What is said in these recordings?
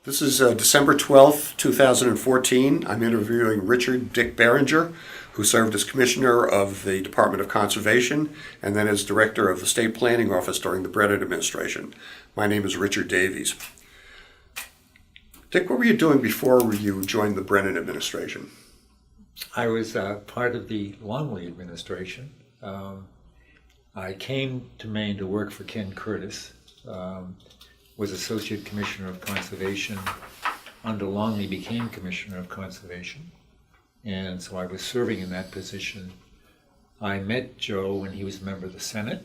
This is December 12th, 2014. I'm interviewing Richard Dick Barringer, who served as Commissioner of the Department of Conservation and then as Director of the State Planning Office during the Brennan administration. My name is Richard Davies. Dick, what were you doing before you joined the Brennan administration? I was part of the Longley administration. I came to Maine to work for Ken Curtis. Was Associate Commissioner of Conservation under Longley, became Commissioner of Conservation, and so I was serving in that position. I met Joe when he was a member of the Senate,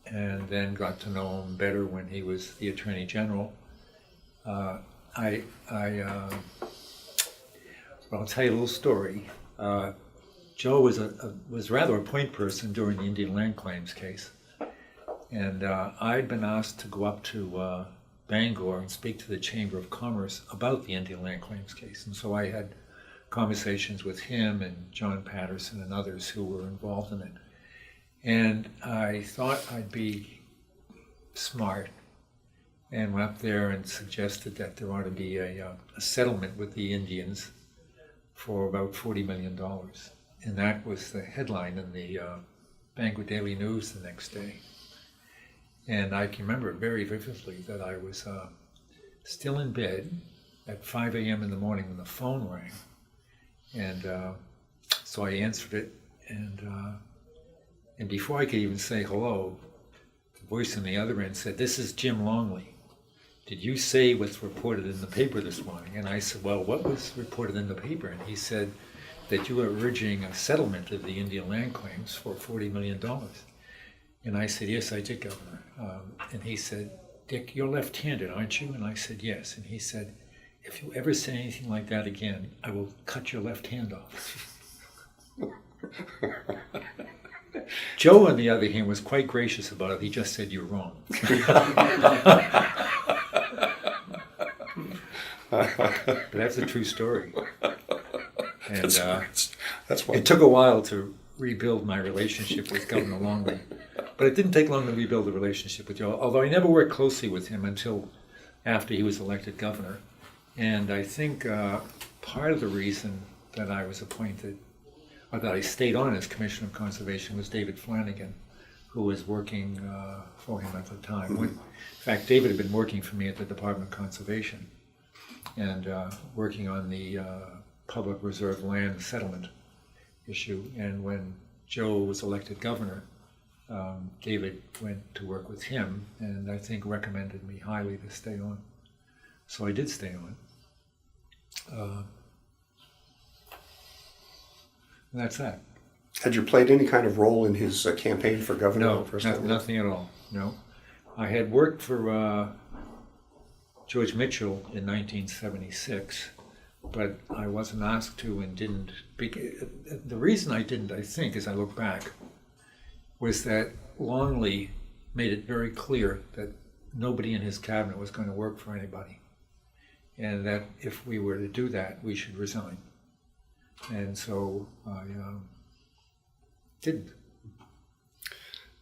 and then got to know him better when he was the Attorney General. I'll tell you a little story. Joe was rather a point person during the Indian land claims case, and I'd been asked to go up to Bangor and speak to the Chamber of Commerce about the Indian land claims case. And so I had conversations with him and John Patterson and others who were involved in it. And I thought I'd be smart and went up there and suggested that there ought to be a settlement with the Indians for about $40 million. And that was the headline in the Bangor Daily News the next day. And I can remember very vividly that I was still in bed at 5 a.m. in the morning when the phone rang. And so I answered it, and before I could even say hello, the voice on the other end said, "This is Jim Longley. Did you say what's reported in the paper this morning?" And I said, "Well, what was reported in the paper?" And he said that you were urging a settlement of the Indian land claims for $40 million. And I said, "Yes, I did, Governor." And he said, "Dick, you're left-handed, aren't you?" And I said, "Yes." And he said, "If you ever say anything like that again, I will cut your left hand off." Joe, on the other hand, was quite gracious about it. He just said, "You're wrong." But that's a true story. And that's what it took a while to rebuild my relationship with Governor Longley. But it didn't take long to rebuild the relationship with Joe, although I never worked closely with him until after he was elected governor. And I think part of the reason that I was appointed, or that I stayed on as Commissioner of Conservation, was David Flanagan, who was working for him at the time. In fact, David had been working for me at the Department of Conservation and working on the public reserve land settlement issue. And when Joe was elected governor, David went to work with him, and I think recommended me highly to stay on. So I did stay on. And that's that. Had you played any kind of role in his campaign for governor? No, nothing at all. No. I had worked for George Mitchell in 1976, but I wasn't asked to and didn't. The reason I didn't, I think, as I look back, was that Longley made it very clear that nobody in his cabinet was going to work for anybody, and that if we were to do that, we should resign. And so I didn't.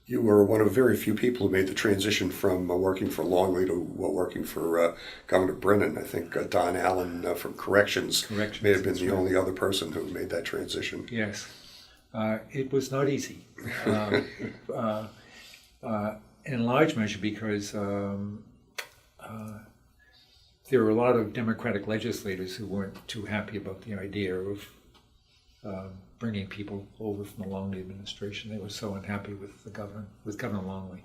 You were one of very few people who made the transition from working for Longley to working for Governor Brennan. I think Don Allen from Corrections may have been the only other person who made that transition. Yes. It was not easy, in large measure because there were a lot of Democratic legislators who weren't too happy about the idea of bringing people over from the Longley administration. They were so unhappy with Governor Longley.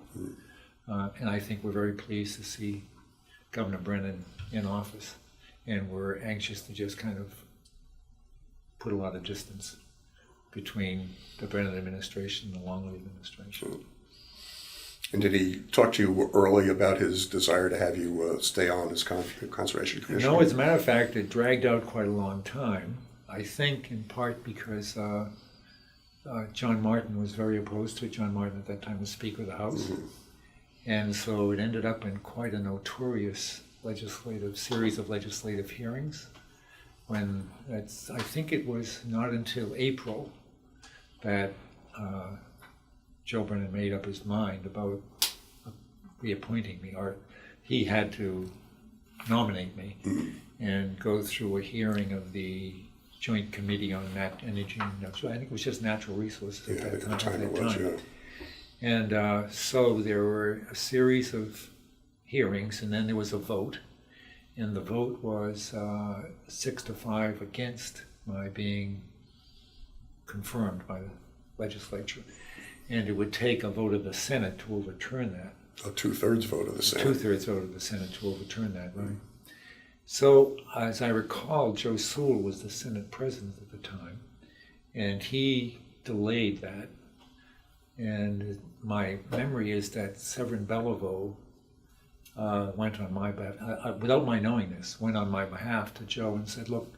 And I think we're very pleased to see Governor Brennan in office, and we're anxious to just kind of put a lot of distance between the Brennan administration and the Longley administration. And did he talk to you early about his desire to have you stay on as Conservation Commissioner? No, as a matter of fact, it dragged out quite a long time. I think in part because John Martin was very opposed to it. John Martin at that time was Speaker of the House. And so it ended up in quite a notorious series of legislative hearings. I think it was not until April that Joe Brennan made up his mind about reappointing me, or he had to nominate me, and go through a hearing of the Joint Committee on Energy and Natural, I think it was just natural resources Yeah, at at the that time it was, time. yeah. And so there were a series of hearings, and then there was a vote. And the vote was 6-5 against my being confirmed by the legislature. And it would take a vote of the Senate to overturn that. A 2/3 vote of the Senate. 2/3 vote of the Senate to overturn that, right? So, as I recall, Joe Sewell was the Senate president at the time, and he delayed that. And my memory is that Severin Beliveau went on my behalf, without my knowing this, went on my behalf to Joe and said, look,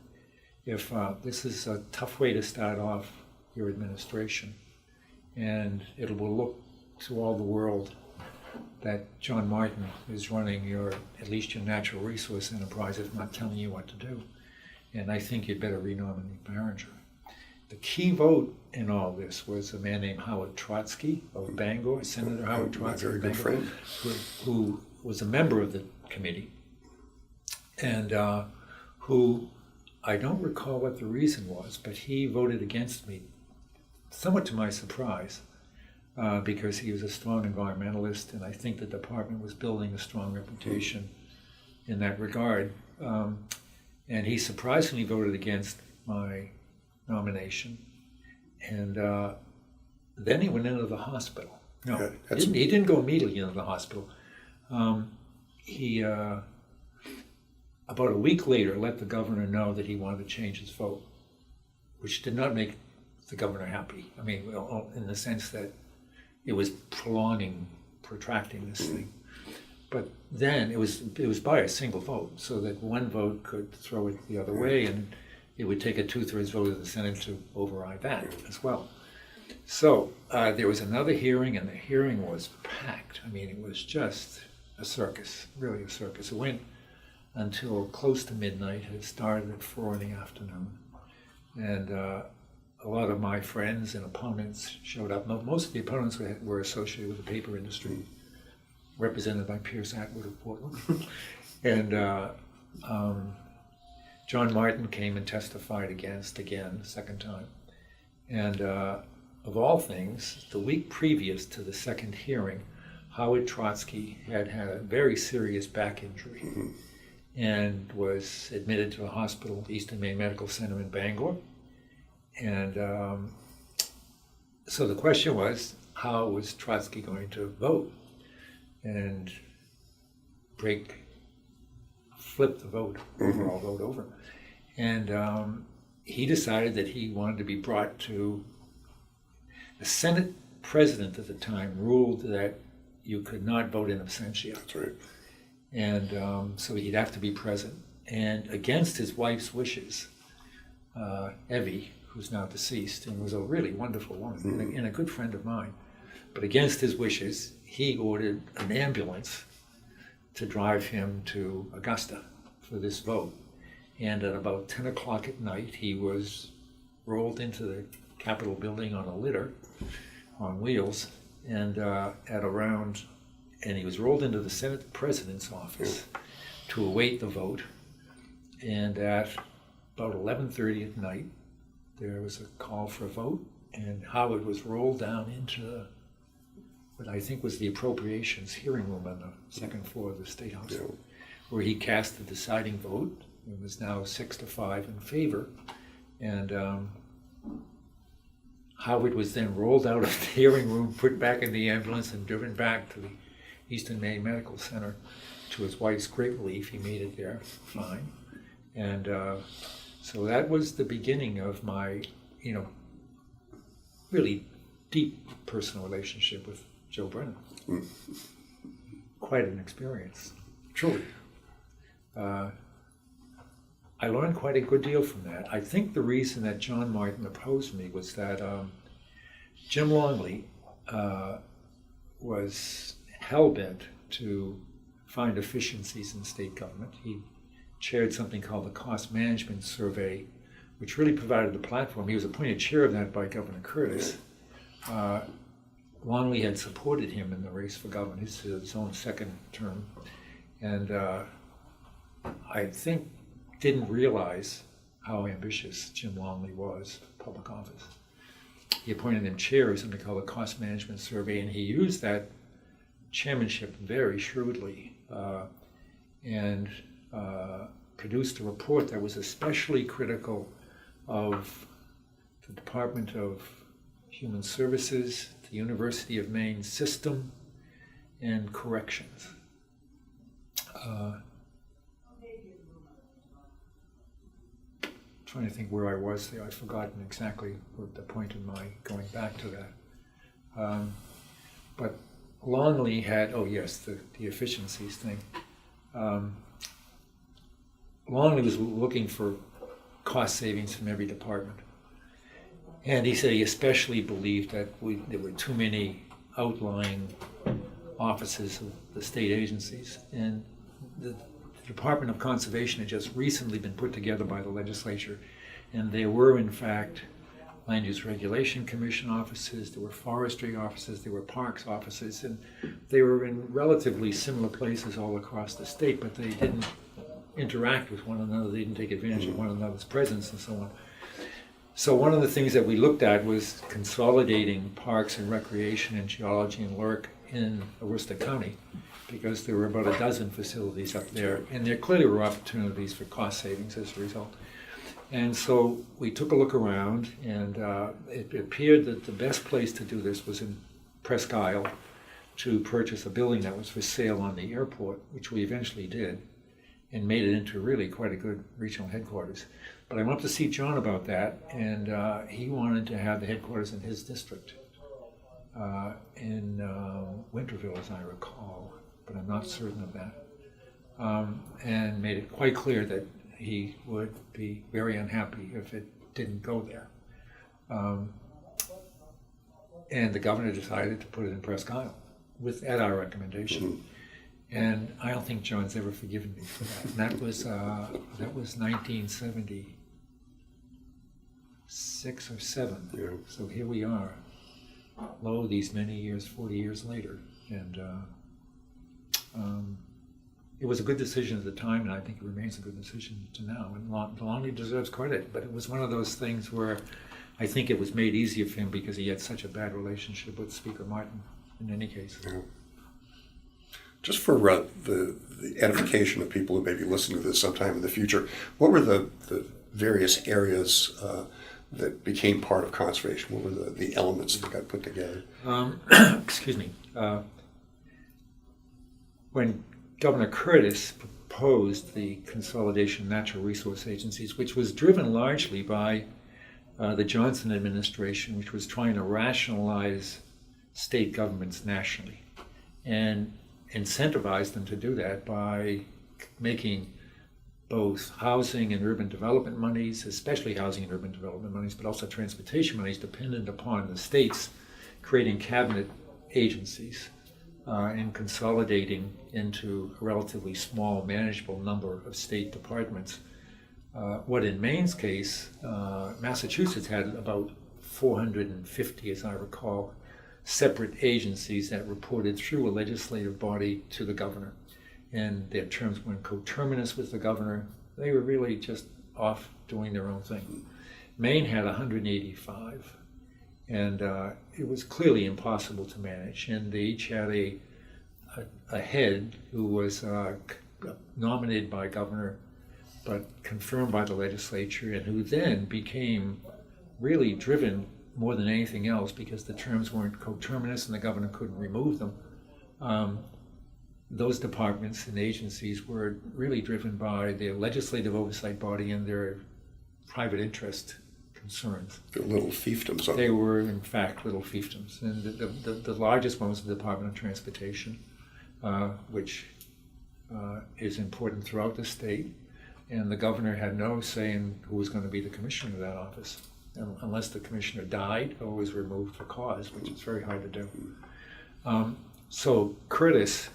if this is a tough way to start off your administration, and it will look to all the world that John Martin is running at least your natural resource enterprise, if not telling you what to do. And I think you'd better renominate Barringer. The key vote in all this was a man named Howard Trotsky of Bangor, Senator Howard Trotsky My very good friend. who was a member of the committee, and who, I don't recall what the reason was, but he voted against me, somewhat to my surprise, because he was a strong environmentalist, and I think the department was building a strong reputation in that regard. And he surprisingly voted against my nomination, and then he went into the hospital. No, Yeah, he didn't go immediately into the hospital. He about a week later let the governor know that he wanted to change his vote, which did not make the governor happy. I mean, in the sense that it was protracting this thing. But then it was by a single vote, so that one vote could throw it the other way, and it would take a 2/3 vote of the Senate to override that as well. So there was another hearing, and the hearing was packed. I mean, it was just a circus, really a circus. It went until close to midnight. It started at 4 in the afternoon. And a lot of my friends and opponents showed up. Most of the opponents were associated with the paper industry, represented by Pierce Atwood of Portland. And John Martin came and testified against again, the second time. And of all things, the week previous to the second hearing, Howard Trotsky had a very serious back injury and was admitted to a hospital, Eastern Maine Medical Center in Bangor. And so the question was, how was Trotsky going to vote and flip the vote, overall vote over? And he decided that he wanted to be brought to, the Senate president at the time ruled that you could not vote in absentia. That's right. And so he'd have to be present. And against his wife's wishes, Evie, who's now deceased and was a really wonderful woman and a good friend of mine, but against his wishes, he ordered an ambulance to drive him to Augusta for this vote. And at about 10 o'clock at night, he was rolled into the Capitol building on a litter on wheels, and he was rolled into the Senate President's office to await the vote. And at about 11:30 at night, there was a call for a vote, and Howard was rolled down into what I think was the appropriations hearing room on the second floor of the State House, where he cast the deciding vote. It was now 6-5 in favor, and Howard was then rolled out of the hearing room, put back in the ambulance, and driven back to the Eastern Maine Medical Center. To his wife's great relief, he made it there fine. And so that was the beginning of my, really deep personal relationship with Joe Brennan. Quite an experience, truly. I learned quite a good deal from that. I think the reason that John Martin opposed me was that Jim Longley was hell-bent to find efficiencies in state government. He chaired something called the Cost Management Survey, which really provided the platform. He was appointed chair of that by Governor Curtis. Longley had supported him in the race for governor, his own second term. And I think didn't realize how ambitious Jim Longley was for public office. He appointed him chair of something called the Cost Management Survey, and he used that chairmanship very shrewdly and produced a report that was especially critical of the Department of Human Services, the University of Maine system, and corrections. Trying to think where I was there. I've forgotten exactly what the point in my going back to that. But Longley had, oh yes, the efficiencies thing. Longley was looking for cost savings from every department. And he said he especially believed that there were too many outlying offices of the state agencies. And the Department of Conservation had just recently been put together by the legislature. And there were, in fact, Land Use Regulation Commission offices, there were forestry offices, there were parks offices, and they were in relatively similar places all across the state, but they didn't interact with one another, they didn't take advantage of one another's presence and so on. So one of the things that we looked at was consolidating parks and recreation and geology and LURC in Aroostook County, because there were about a dozen facilities up there, and there clearly were opportunities for cost savings as a result. And so we took a look around, and it appeared that the best place to do this was in Presque Isle, to purchase a building that was for sale on the airport, which we eventually did, and made it into really quite a good regional headquarters. But I went up to see John about that, and he wanted to have the headquarters in his district, in Winterville, as I recall, but I'm not certain of that, and made it quite clear that he would be very unhappy if it didn't go there. And the governor decided to put it in Presque Isle at our recommendation. And I don't think John's ever forgiven me for that. And that was 1976 or 7. Yeah. So here we are, lo, these many years, 40 years later. And it was a good decision at the time, and I think it remains a good decision to now. And Longley deserves credit, but it was one of those things where I think it was made easier for him because he had such a bad relationship with Speaker Martin in any case. Yeah. Just for the edification of people who may be listening to this sometime in the future, what were the various areas that became part of conservation? What were the elements that got put together? Excuse me. When Governor Curtis proposed the consolidation of natural resource agencies, which was driven largely by the Johnson administration, which was trying to rationalize state governments nationally and incentivize them to do that by making both housing and urban development monies, especially housing and urban development monies, but also transportation monies, dependent upon the states creating cabinet agencies and consolidating into a relatively small, manageable number of state departments. What in Maine's case, Massachusetts had about 450, as I recall, separate agencies that reported through a legislative body to the governor. And their terms were coterminous with the governor. They were really just off doing their own thing. Maine had 185, and it was clearly impossible to manage. And they each had a head who was nominated by governor, but confirmed by the legislature, and who then became really driven more than anything else, because the terms weren't coterminous and the governor couldn't remove them. Those departments and agencies were really driven by the legislative oversight body and their private interest concerns. The little fiefdoms. They were, in fact, little fiefdoms. And the largest one was the Department of Transportation, which is important throughout the state. And the governor had no say in who was going to be the commissioner of that office, unless the commissioner died or was removed for cause, which is very hard to do. So Curtis,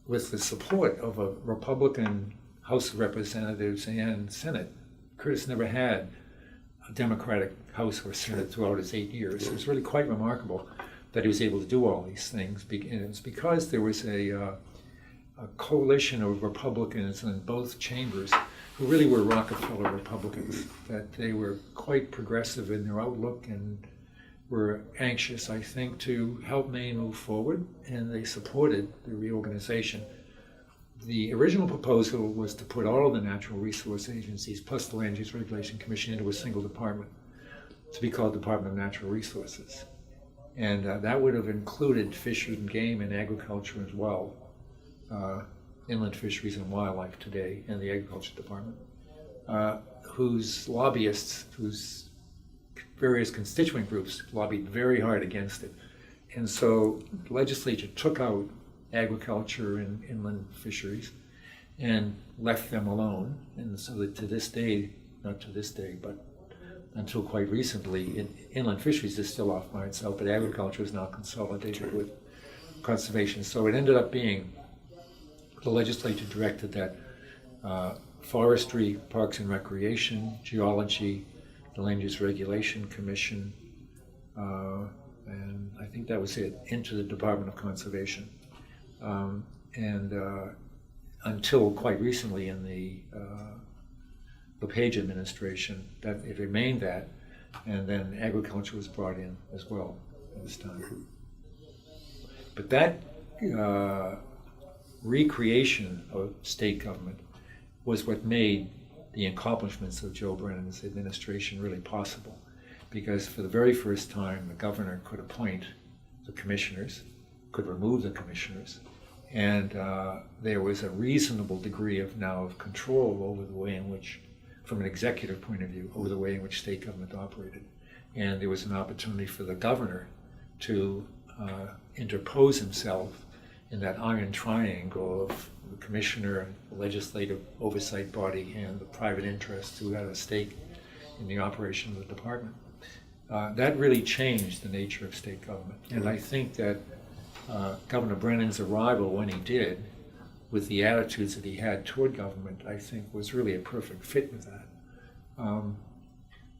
with the support of a Republican House of Representatives and Senate, Curtis never had a Democratic House or Senate throughout his 8 years. It was really quite remarkable that he was able to do all these things. And it was because there was a a coalition of Republicans in both chambers who really were Rockefeller Republicans, that they were quite progressive in their outlook and were anxious, I think, to help Maine move forward, and they supported the reorganization. The original proposal was to put all of the natural resource agencies plus the Land Use Regulation Commission into a single department to be called Department of Natural Resources. And that would have included fish and game and agriculture as well, inland fisheries and wildlife today, and the Agriculture Department, whose lobbyists, whose various constituent groups lobbied very hard against it. And so the legislature took out agriculture and inland fisheries and left them alone. And so that to this day, not to this day, but until quite recently, inland fisheries is still off by itself, but agriculture is now consolidated with conservation. So it ended up being, the legislature directed that forestry, parks and recreation, geology, the Land Use Regulation Commission, and I think that was it, into the Department of Conservation. Until quite recently in the LePage administration, that it remained that, and then agriculture was brought in as well at this time. But that recreation of state government was what made the accomplishments of Joe Brennan's administration really possible, because for the very first time the governor could appoint the commissioners, could remove the commissioners, and there was a reasonable degree of control over the way in which, from an executive point of view, over the way in which state government operated. And there was an opportunity for the governor to interpose himself in that iron triangle of the commissioner, the legislative oversight body, and the private interests who had a stake in the operation of the department. That really changed the nature of state government. And I think that Governor Brennan's arrival, when he did, with the attitudes that he had toward government, I think was really a perfect fit with that.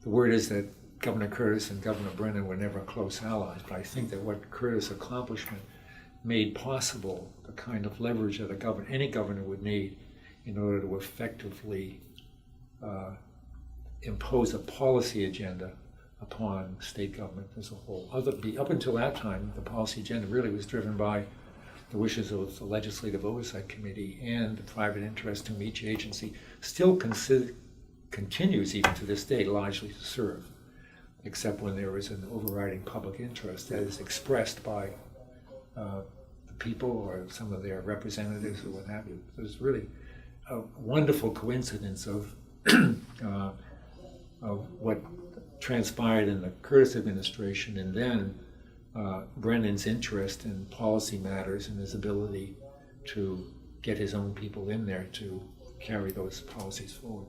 The word is that Governor Curtis and Governor Brennan were never close allies, but I think that what Curtis' accomplishment made possible the kind of leverage that any governor would need in order to effectively impose a policy agenda upon state government as a whole. Up until that time, the policy agenda really was driven by the wishes of the Legislative Oversight Committee and the private interest whom each agency still continues, even to this day, largely to serve, except when there is an overriding public interest that is expressed by the people or some of their representatives or what have you. So it's really a wonderful coincidence of what transpired in the Curtis administration, and then Brennan's interest in policy matters and his ability to get his own people in there to carry those policies forward.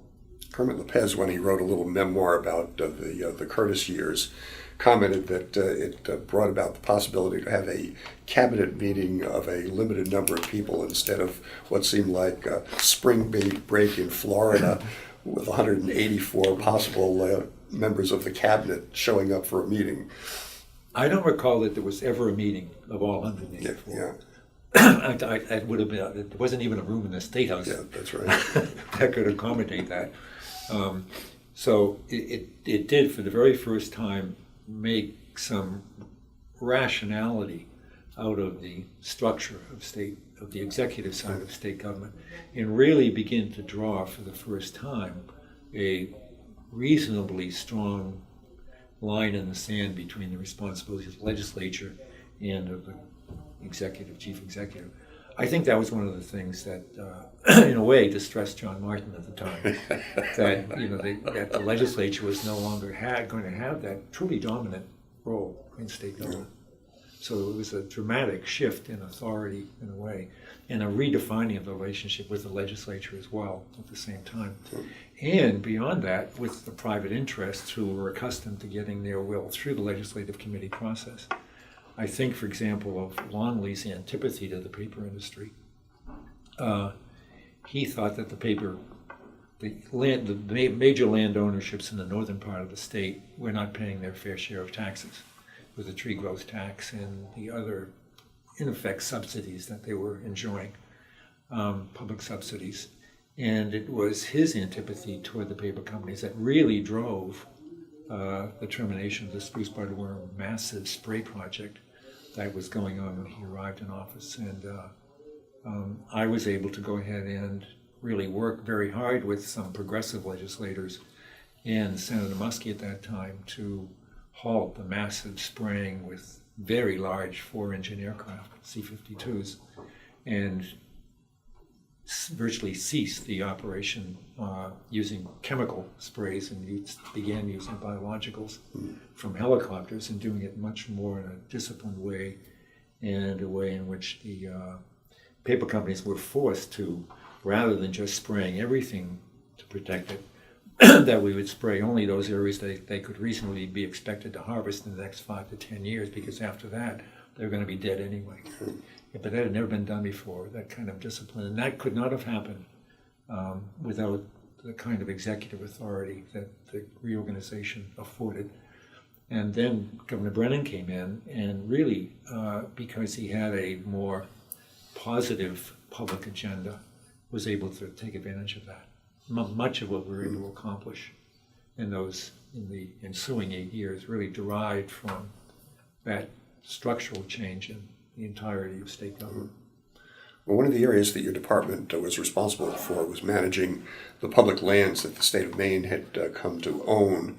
Kermit Lopez, when he wrote a little memoir about the Curtis years, commented that it brought about the possibility to have a cabinet meeting of a limited number of people instead of what seemed like a spring break in Florida with 184 possible members of the cabinet showing up for a meeting. I don't recall that there was ever a meeting of all 184. Yeah. I would have been. There wasn't even a room in the State House. Yeah, that's right. that could accommodate that. So it did, for the very first time, make some rationality out of the structure of the executive side of state government, and really begin to draw for the first time a reasonably strong line in the sand between the responsibilities of the legislature and of the chief executive. I think that was one of the things that, in a way, distressed John Martin at the time. that the legislature was no longer going to have that truly dominant role in state government. So it was a dramatic shift in authority, in a way, and a redefining of the relationship with the legislature as well at the same time. And beyond that, with the private interests who were accustomed to getting their will through the legislative committee process. I think, for example, of Longley's antipathy to the paper industry. He thought that the major land ownerships in the northern part of the state were not paying their fair share of taxes, with the tree growth tax and the other, in effect, subsidies that they were enjoying. public subsidies. And it was his antipathy toward the paper companies that really drove the termination of the spruce barred worm massive spray project that was going on when he arrived in office. And I was able to go ahead and really work very hard with some progressive legislators and Senator Muskie at that time to halt the massive spraying with very large 4-engine aircraft, C-52s, and virtually ceased the operation using chemical sprays and began using biologicals from helicopters and doing it much more in a disciplined way and a way in which the paper companies were forced to, rather than just spraying everything to protect it, that we would spray only those areas they could reasonably be expected to harvest in the next 5 to 10 years, because after that, they're going to be dead anyway. But that had never been done before, that kind of discipline. And that could not have happened without the kind of executive authority that the reorganization afforded. And then Governor Brennan came in and really, because he had a more positive public agenda, was able to take advantage of that. Much of what we were able to accomplish in the ensuing 8 years really derived from that structural change in the entirety of state government. Well, one of the areas that your department was responsible for was managing the public lands that the state of Maine had come to own.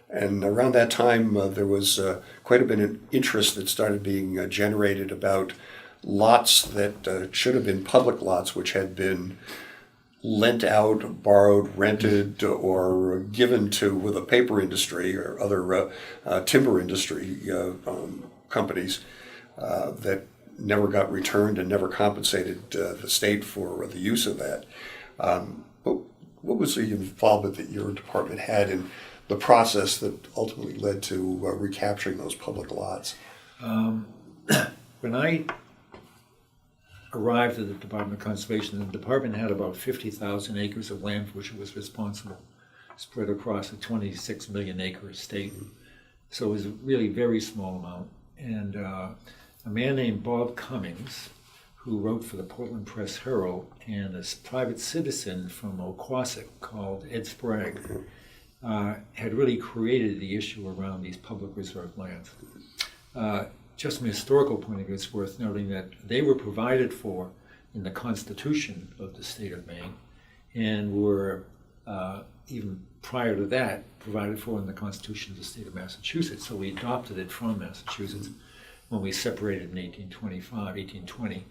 And around that time, there was quite a bit of interest that started being generated about lots that should have been public lots, which had been lent out, borrowed, rented, or given to the paper industry or other timber industry companies that never got returned and never compensated the state for the use of that. But what was the involvement that your department had in the process that ultimately led to recapturing those public lots? When I arrived at the Department of Conservation, the department had about 50,000 acres of land for which it was responsible, spread across a 26 million acre estate. So it was a really very small amount. And a man named Bob Cummings, who wrote for the Portland Press Herald, and a private citizen from Oquassic called Ed Sprague, had really created the issue around these public reserve lands. Just from a historical point of view, it's worth noting that they were provided for in the Constitution of the state of Maine, and were, even prior to that, provided for in the Constitution of the state of Massachusetts. So we adopted it from Massachusetts when we separated in 1820.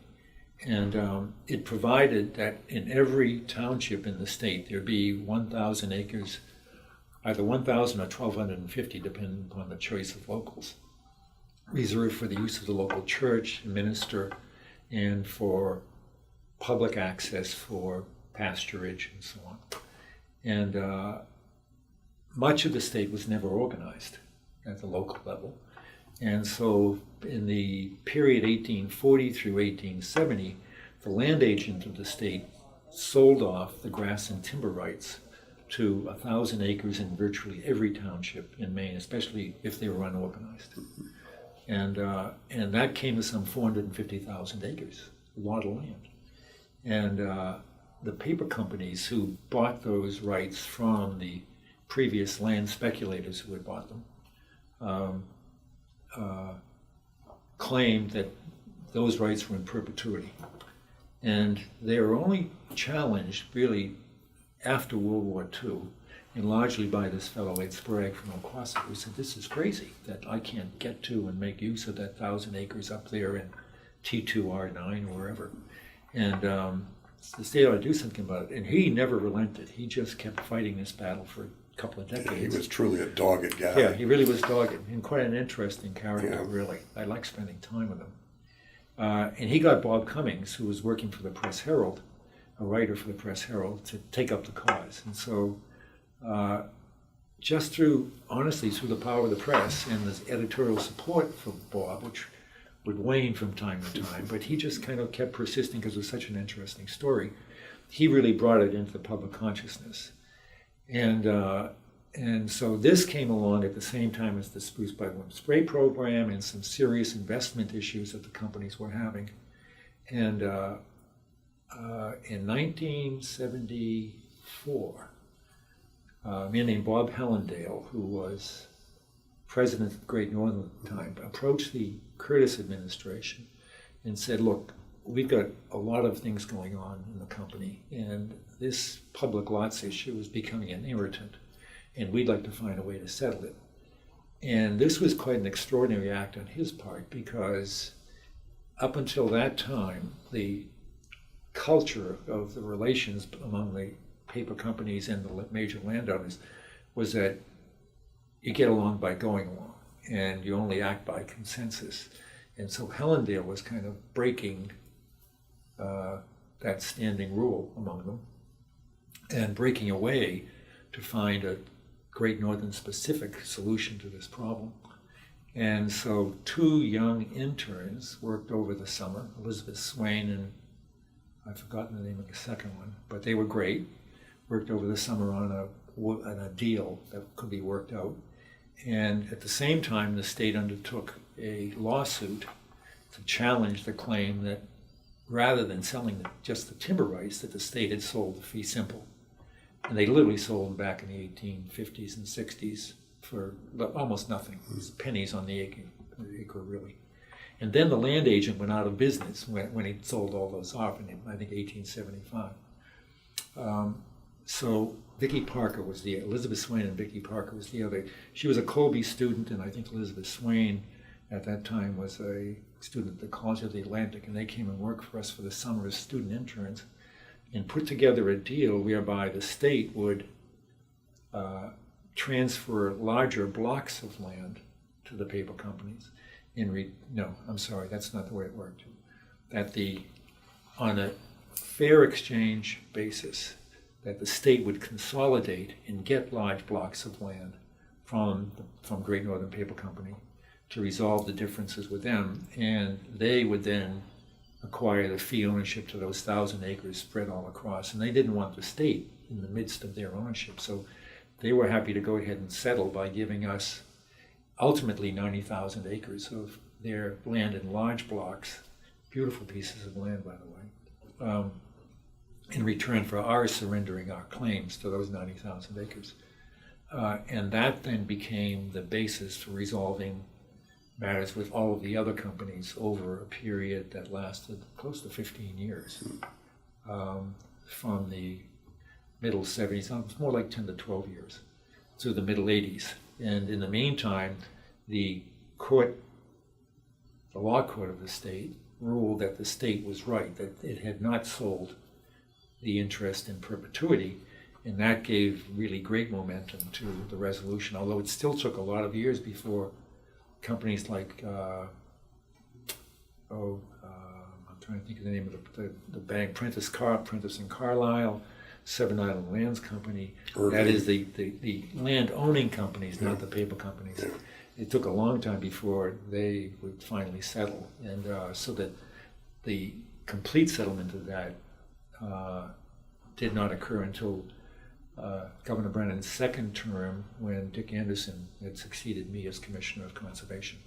And it provided that in every township in the state, there'd be 1,000 acres, either 1,000 or 1,250, depending upon the choice of locals, reserved for the use of the local church, minister, and for public access for pasturage and so on. And much of the state was never organized at the local level. And so in the period 1840 through 1870, the land agent of the state sold off the grass and timber rights to 1,000 acres in virtually every township in Maine, especially if they were unorganized. And that came to some 450,000 acres, a lot of land. And the paper companies who bought those rights from the previous land speculators who had bought them claimed that those rights were in perpetuity. And they were only challenged really after World War II, and largely by this fellow Ed Sprague from Oquassic, who said, this is crazy, that I can't get to and make use of that 1,000 acres up there in T2R9 or wherever. And the state ought to do something about it. And he never relented. He just kept fighting this battle for a couple of decades. Yeah, he was truly a dogged guy. Yeah, he really was dogged, and quite an interesting character, really. I like spending time with him. And he got Bob Cummings, who was working for the Press Herald, a writer for the Press Herald, to take up the cause. And so just honestly, through the power of the press and the editorial support for Bob, which would wane from time to time, but he just kind of kept persisting because it was such an interesting story, he really brought it into the public consciousness. And so this came along at the same time as the Spruce by Worm spray program and some serious investment issues that the companies were having. And in 1974, a man named Bob Hellendale, who was president of Great Northern at the time, approached the Curtis administration and said, look, we've got a lot of things going on in the company, and this public lots issue is becoming an irritant, and we'd like to find a way to settle it. And this was quite an extraordinary act on his part, because up until that time, the culture of the relations among the paper companies and the major landowners was that you get along by going along, and you only act by consensus. And so Hellendale was kind of breaking that standing rule among them and breaking away to find a Great Northern specific solution to this problem. And so two young interns worked over the summer, Elizabeth Swain and I've forgotten the name of the second one, but they were great, worked over the summer on a deal that could be worked out. And at the same time, the state undertook a lawsuit to challenge the claim that rather than selling just the timber rights, that the state had sold the fee simple. And they literally sold them back in the 1850s and 60s for almost nothing. It was pennies on the acre really. And then the land agent went out of business when he sold all those off in, I think, 1875. So Vicki Parker was Elizabeth Swain and Vicki Parker was the other. She was a Colby student, and I think Elizabeth Swain at that time was a student at the College of the Atlantic, and they came and worked for us for the summer as student interns and put together a deal whereby the state would transfer larger blocks of land to the paper companies. I'm sorry, that's not the way it worked. On a fair exchange basis, that the state would consolidate and get large blocks of land from Great Northern Paper Company to resolve the differences with them, and they would then acquire the fee ownership to those 1,000 acres spread all across. And they didn't want the state in the midst of their ownership, so they were happy to go ahead and settle by giving us ultimately 90,000 acres of their land in large blocks, beautiful pieces of land, by the way, in return for our surrendering our claims to those 90,000 acres. And that then became the basis for resolving matters with all of the other companies over a period that lasted close to 15 years, from the middle 70s, it's more like 10 to 12 years, to the middle 80s. And in the meantime, the law court of the state ruled that the state was right, that it had not sold the interest in perpetuity, and that gave really great momentum to the resolution, although it still took a lot of years before companies like, I'm trying to think of the name of the bank, Prentice and Carlisle, Seven Island Lands Company, that is the land-owning companies, not the paper companies. Yeah. It took a long time before they would finally settle, and so that the complete settlement of that did not occur until Governor Brennan's second term, when Dick Anderson had succeeded me as Commissioner of Conservation.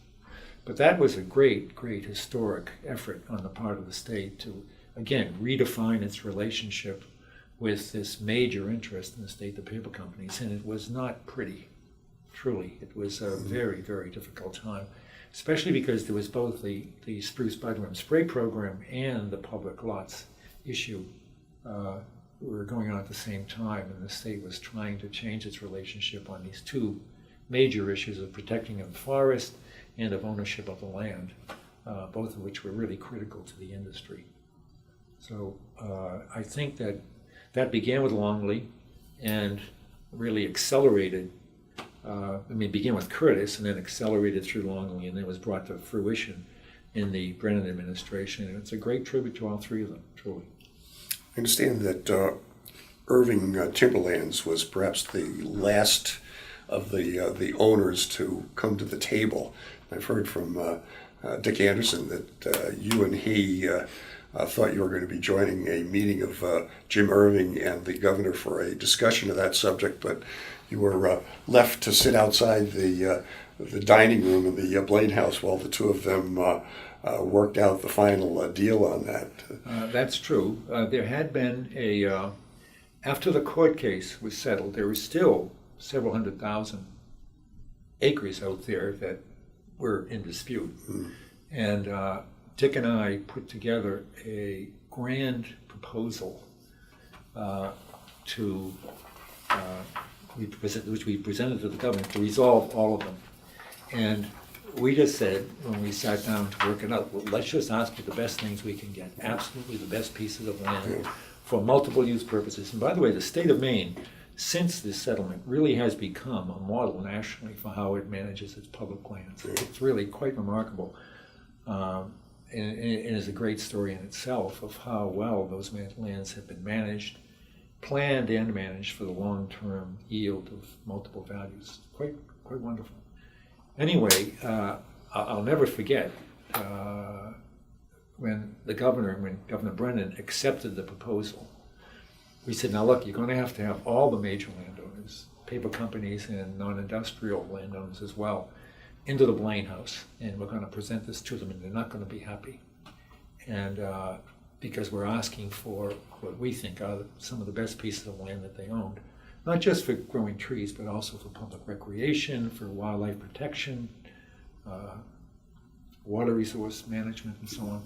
But that was a great, great historic effort on the part of the state to, again, redefine its relationship with this major interest in the state, the paper companies, and it was not pretty, truly. It was a very, very difficult time, especially because there was both the spruce budworm spray program and the public lots issue were going on at the same time, and the state was trying to change its relationship on these two major issues of protecting of the forest and of ownership of the land, both of which were really critical to the industry. So I think that began with Longley and really accelerated. It began with Curtis and then accelerated through Longley, and then was brought to fruition in the Brennan administration. And it's a great tribute to all three of them, truly. I understand that Irving Timberlands was perhaps the last of the owners to come to the table. I've heard from Dick Anderson that you and he thought you were going to be joining a meeting of Jim Irving and the governor for a discussion of that subject, but you were left to sit outside the dining room in the Blaine House while the two of them worked out the final deal on that. That's true. There had been after the court case was settled, there was still several 100,000 acres out there that were in dispute. And Dick and I put together a grand proposal which we presented to the government to resolve all of them. And we just said, when we sat down to work it out, well, let's just ask for the best things we can get, absolutely the best pieces of land for multiple use purposes. And by the way, the state of Maine, since this settlement, really has become a model nationally for how it manages its public lands. It's really quite remarkable. And it is a great story in itself of how well those lands have been managed, planned and managed for the long-term yield of multiple values. Quite wonderful. Anyway, I'll never forget when Governor Brennan accepted the proposal. We said, now look, you're going to have all the major landowners, paper companies and non-industrial landowners as well, into the Blaine House, and we're going to present this to them, and they're not going to be happy. And because we're asking for what we think are some of the best pieces of land that they owned, not just for growing trees, but also for public recreation, for wildlife protection, water resource management, and so on.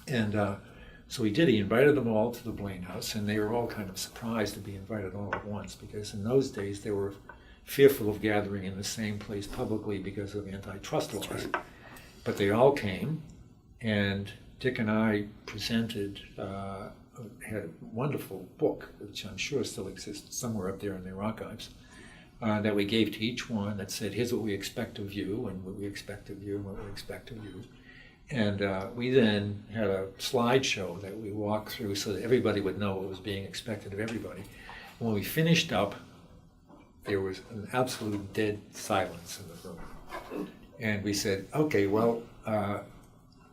And so he did. He invited them all to the Blaine House, and they were all kind of surprised to be invited all at once, because in those days they were fearful of gathering in the same place publicly because of antitrust laws. Right. But they all came, and Dick and I presented, had a wonderful book, which I'm sure still exists somewhere up there in their archives, that we gave to each one that said, here's what we expect of you, and what we expect of you, and what we expect of you. And we then had a slideshow that we walked through so that everybody would know what was being expected of everybody. When we finished up, there was an absolute dead silence in the room. And we said, okay, well, we're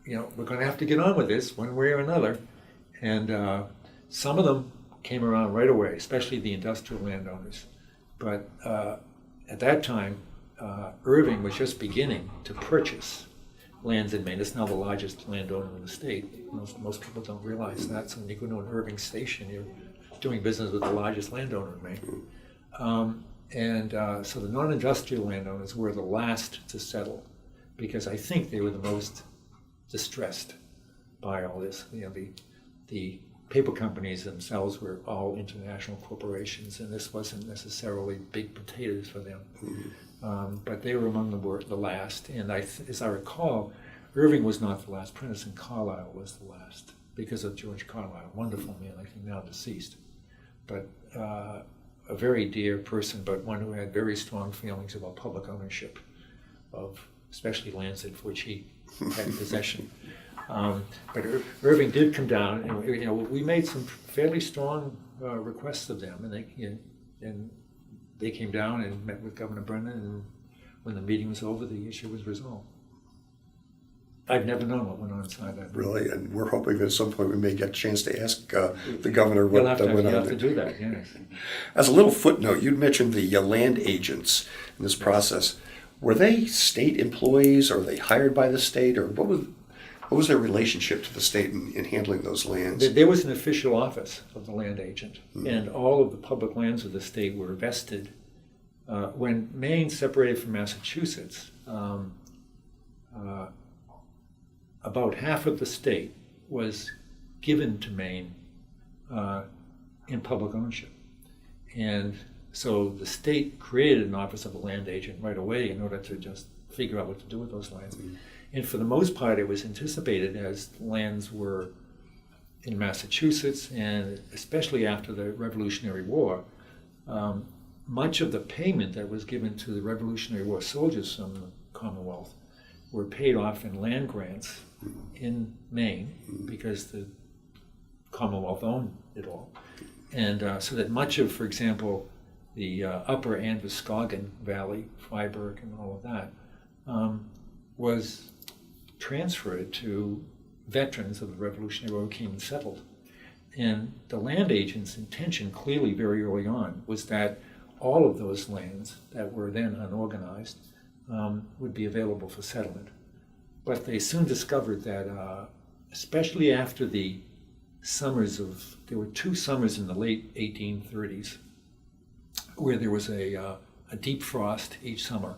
going to have to get on with this one way or another. And some of them came around right away, especially the industrial landowners. But at that time, Irving was just beginning to purchase lands in Maine. It's now the largest landowner in the state. Most people don't realize that. So when you go to an Irving station, you're doing business with the largest landowner in Maine. So the non-industrial landowners were the last to settle, because I think they were the most distressed by all this. The paper companies themselves were all international corporations, and this wasn't necessarily big potatoes for them. But they were among the last. And as I recall, Irving was not the last. Prentice Carlisle was the last, because of George Carlisle, wonderful man, I think now deceased. But a very dear person, but one who had very strong feelings about public ownership of especially lands for which he had possession. But Irving did come down, and we made some fairly strong requests of them, and they came down and met with Governor Brennan, and when the meeting was over, the issue was resolved. I've never known what went on inside that. Really, and we're hoping that at some point we may get a chance to ask the governor what went on. You'll have to do that, yes. As a little footnote, you'd mentioned the land agents in this process. Were they state employees, or were they hired by the state, or what was their relationship to the state in handling those lands? There was an official office of the land agent, and all of the public lands of the state were vested. When Maine separated from Massachusetts, about half of the state was given to Maine in public ownership. And so the state created an office of a land agent right away in order to just figure out what to do with those lands. And for the most part, it was anticipated, as lands were in Massachusetts, and especially after the Revolutionary War, much of the payment that was given to the Revolutionary War soldiers from the Commonwealth were paid off in land grants in Maine, because the Commonwealth owned it all. And so that much of, for example, the upper Androscoggin Valley, Freiburg, and all of that, was transferred to veterans of the Revolutionary War who came and settled. And the land agent's intention, clearly very early on, was that all of those lands that were then unorganized would be available for settlement. But they soon discovered that, especially after the summers of, there were two summers in the late 1830s where there was a deep frost each summer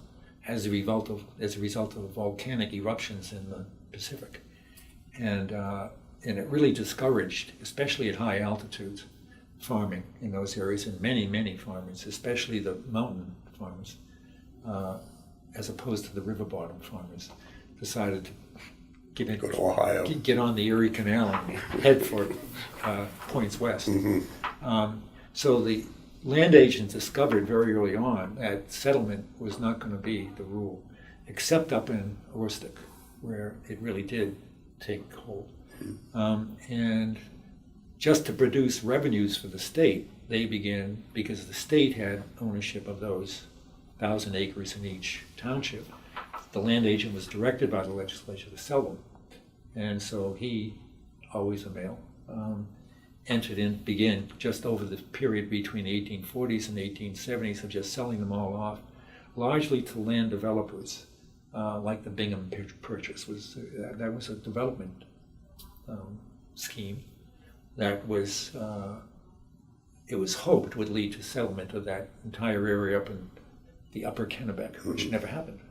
as a result of volcanic eruptions in the Pacific, and it really discouraged, especially at high altitudes, farming in those areas, and many farmers, especially the mountain farmers, as opposed to the river bottom farmers, decided to Go to Ohio. get on the Erie Canal and head for points west. So the land agents discovered very early on that settlement was not going to be the rule, except up in Aroostook, where it really did take hold. And just to produce revenues for the state, they began, because the state had ownership of those 1,000 acres in each township, the land agent was directed by the legislature to sell them. And so he, always a male, began just over the period between the 1840s and 1870s of just selling them all off, largely to land developers, like the Bingham Purchase. That was a development scheme that was, it was hoped would lead to settlement of that entire area up in the upper Kennebec, which never happened.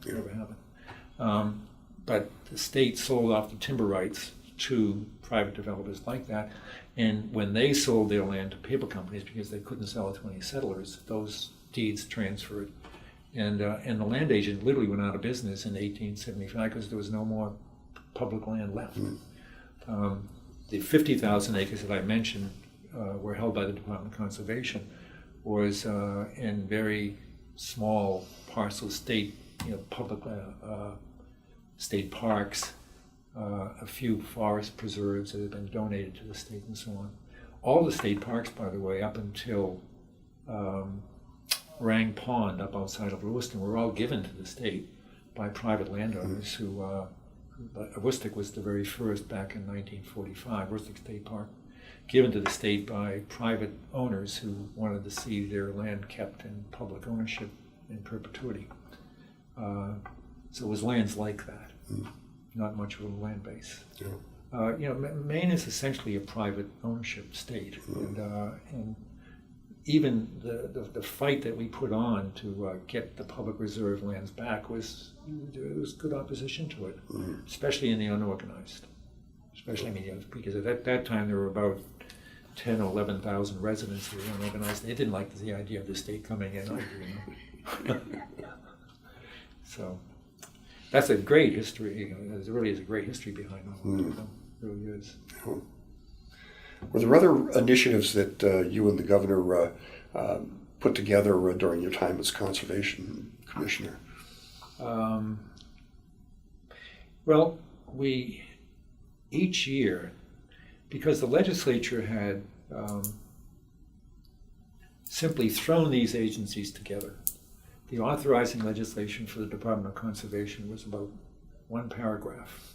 But the state sold off the timber rights to private developers like that, and when they sold their land to paper companies because they couldn't sell it to any settlers, those deeds transferred, and the land agent literally went out of business in 1875 because there was no more public land left. The 50,000 acres that I mentioned were held by the Department of Conservation, was in very small parcels, state, public state parks, a few forest preserves that have been donated to the state and so on. All the state parks, by the way, up until Rang Pond up outside of Lewiston, were all given to the state by private landowners who, Aroostook was the very first back in 1945, Aroostook State Park, given to the state by private owners who wanted to see their land kept in public ownership in perpetuity. So it was lands like that, not much of a land base. Maine is essentially a private ownership state, and even the fight that we put on to get the public reserve lands back there was good opposition to it, especially in the unorganized. Because at that time there were about 10 or 11,000 residents who were unorganized. They didn't like the idea of the state coming in either, So that's a great history. There really is a great history behind all of it. It really is. Were there other initiatives that you and the governor put together during your time as conservation commissioner? Well, we each year, because the legislature had simply thrown these agencies together. The authorizing legislation for the Department of Conservation was about one paragraph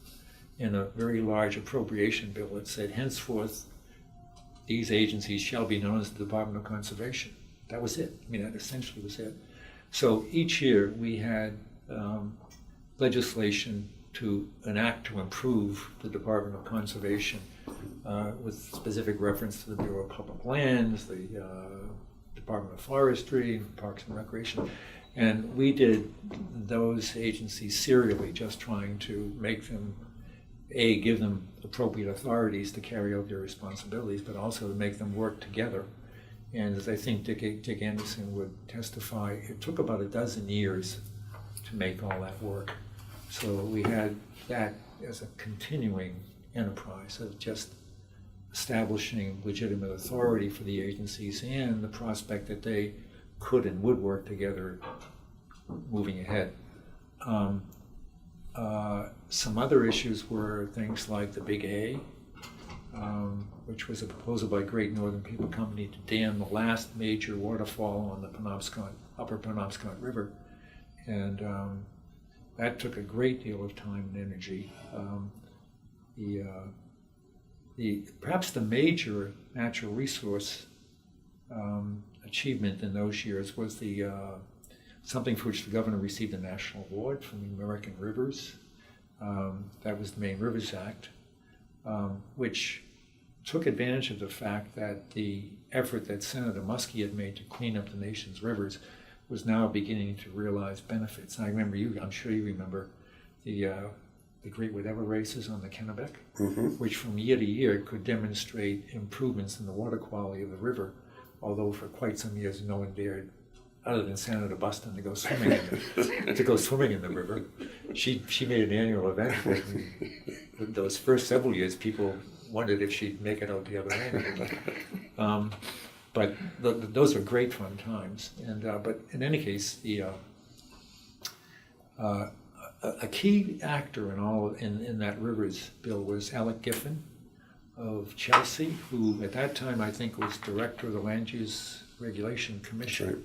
in a very large appropriation bill that said, henceforth, these agencies shall be known as the Department of Conservation. That was it. That essentially was it. So each year we had legislation to enact to improve the Department of Conservation with specific reference to the Bureau of Public Lands, the Department of Forestry, Parks and Recreation. And we did those agencies serially, just trying to make them, give them appropriate authorities to carry out their responsibilities, but also to make them work together. And as I think Dick Anderson would testify, it took about a dozen years to make all that work. So we had that as a continuing enterprise of just establishing legitimate authority for the agencies and the prospect that they could and would work together moving ahead. Some other issues were things like the Big A, which was a proposal by Great Northern Paper Company to dam the last major waterfall on the upper Penobscot River. And that took a great deal of time and energy. Perhaps the major natural resource achievement in those years was something for which the governor received a national award from the American Rivers That was the Main Rivers Act, which took advantage of the fact that the effort that Senator Muskie had made to clean up the nation's rivers was now beginning to realize benefits. I remember I'm sure you remember the Great Whatever races on the Kennebec, which from year to year could demonstrate improvements in the water quality of the river, although for quite some years no one dared, other than Senator Buston, to go swimming in the river. She made an annual event, but those first several years people wondered if she'd make it out the other end. But those were great fun times. And but in any case, a key actor in that Rivers bill was Alec Giffen of Chelsea, who at that time I think was director of the Land Use Regulation Commission. Right.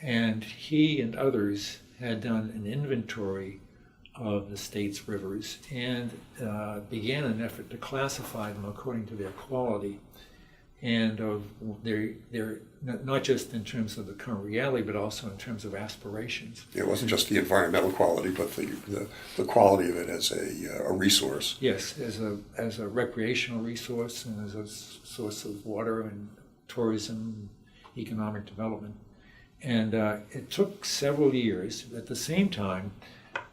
And he and others had done an inventory of the state's rivers and began an effort to classify them according to their quality and of their not just in terms of the current reality, but also in terms of aspirations. It wasn't just the environmental quality, but the quality of it as a resource. Yes, as a recreational resource and as a source of water and tourism, economic development. And it took several years. At the same time,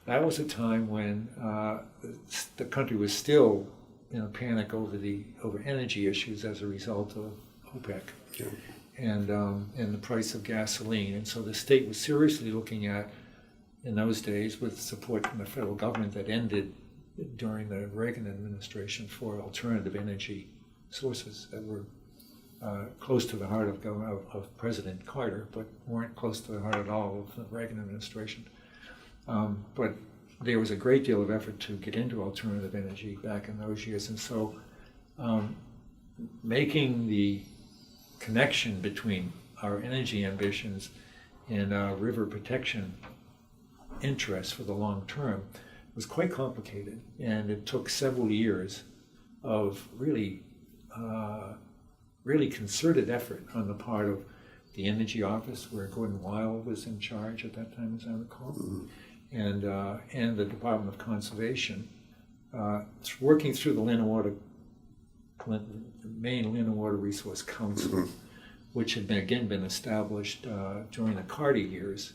that was a time when the country was still in a panic over energy issues as a result of OPEC and the price of gasoline. And so the state was seriously looking at, in those days, with support from the federal government that ended during the Reagan administration, for alternative energy sources that were close to the heart of President Carter, but weren't close to the heart at all of the Reagan administration. But there was a great deal of effort to get into alternative energy back in those years. And so making the connection between our energy ambitions and our river protection interests for the long term was quite complicated. And it took several years of really concerted effort on the part of the Energy Office, where Gordon Weil was in charge at that time, as I recall, and the Department of Conservation, working through the Maine Land and Water Resource Council, which had been established during the Carter years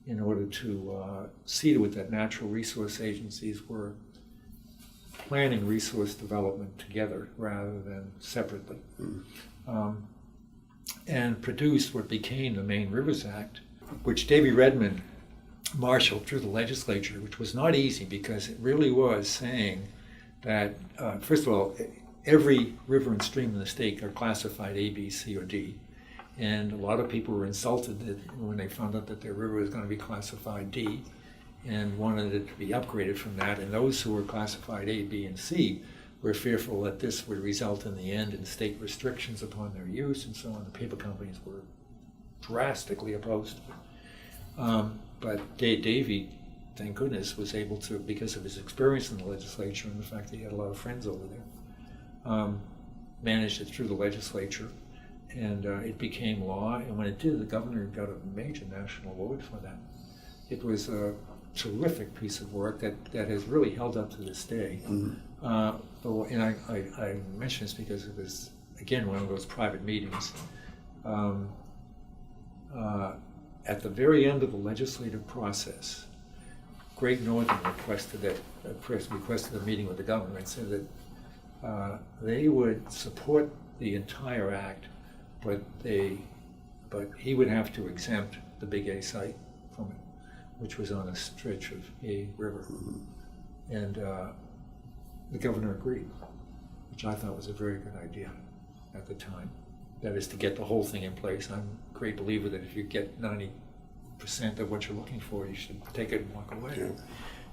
in order to see to it that natural resource agencies were planning resource development together rather than separately. And produced what became the Maine Rivers Act, which Davy Redmond marshaled through the legislature, which was not easy because it really was saying that, first of all, every river and stream in the state are classified A, B, C, or D. And a lot of people were insulted when they found out that their river was going to be classified D and wanted it to be upgraded from that. And those who were classified A, B, and C were fearful that this would result in the end in state restrictions upon their use and so on. The paper companies were drastically opposed. But Davy, thank goodness, was able to, because of his experience in the legislature and the fact that he had a lot of friends over there, managed it through the legislature, and it became law. And when it did, the governor got a major national award for that. It was a terrific piece of work that has really held up to this day. And I mention this because it was, again, one of those private meetings. At the very end of the legislative process, Great Northern requested a meeting with the governor and said that they would support the entire act, but he would have to exempt the Big A site from it, which was on a stretch of a river. And the governor agreed, which I thought was a very good idea at the time. That is, to get the whole thing in place. I'm a great believer that if you get 90% of what you're looking for, you should take it and walk away. Yeah.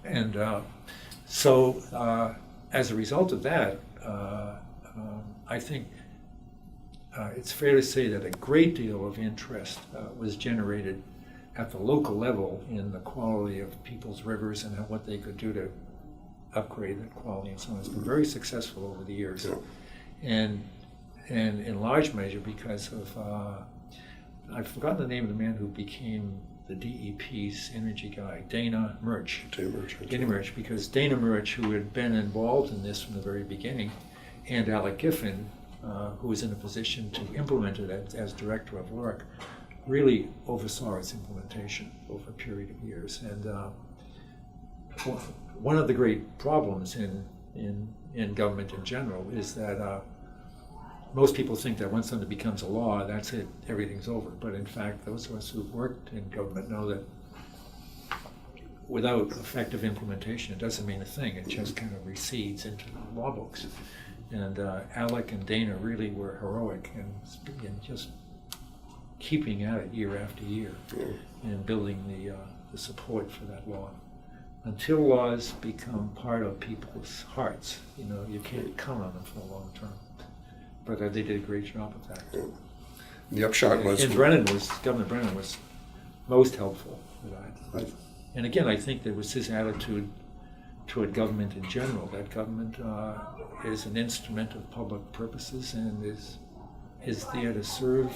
And so as a result of that, I think it's fair to say that a great deal of interest was generated at the local level in the quality of people's rivers and what they could do to upgrade that quality and so on. It's been very successful over the years. Yeah. And in large measure because of I've forgotten the name of the man who became the DEP's energy guy, Dana Murch. Dana Murch, because Dana Murch, who had been involved in this from the very beginning, and Alec Giffen, who was in a position to implement it as director of LURC, really oversaw its implementation over a period of years. And one of the great problems in government in general is that most people think that once something becomes a law, that's it, everything's over. But in fact, those of us who've worked in government know that without effective implementation, it doesn't mean a thing. It just kind of recedes into the law books. And Alec and Dana really were heroic in just keeping at it year after year and building the support for that law. Until laws become part of people's hearts, you can't count on them for the long term. But they did a great job of that. The upshot was... And Governor Brennan was most helpful for that. Right. And again, I think that was his attitude toward government in general, that government is an instrument of public purposes and is there to serve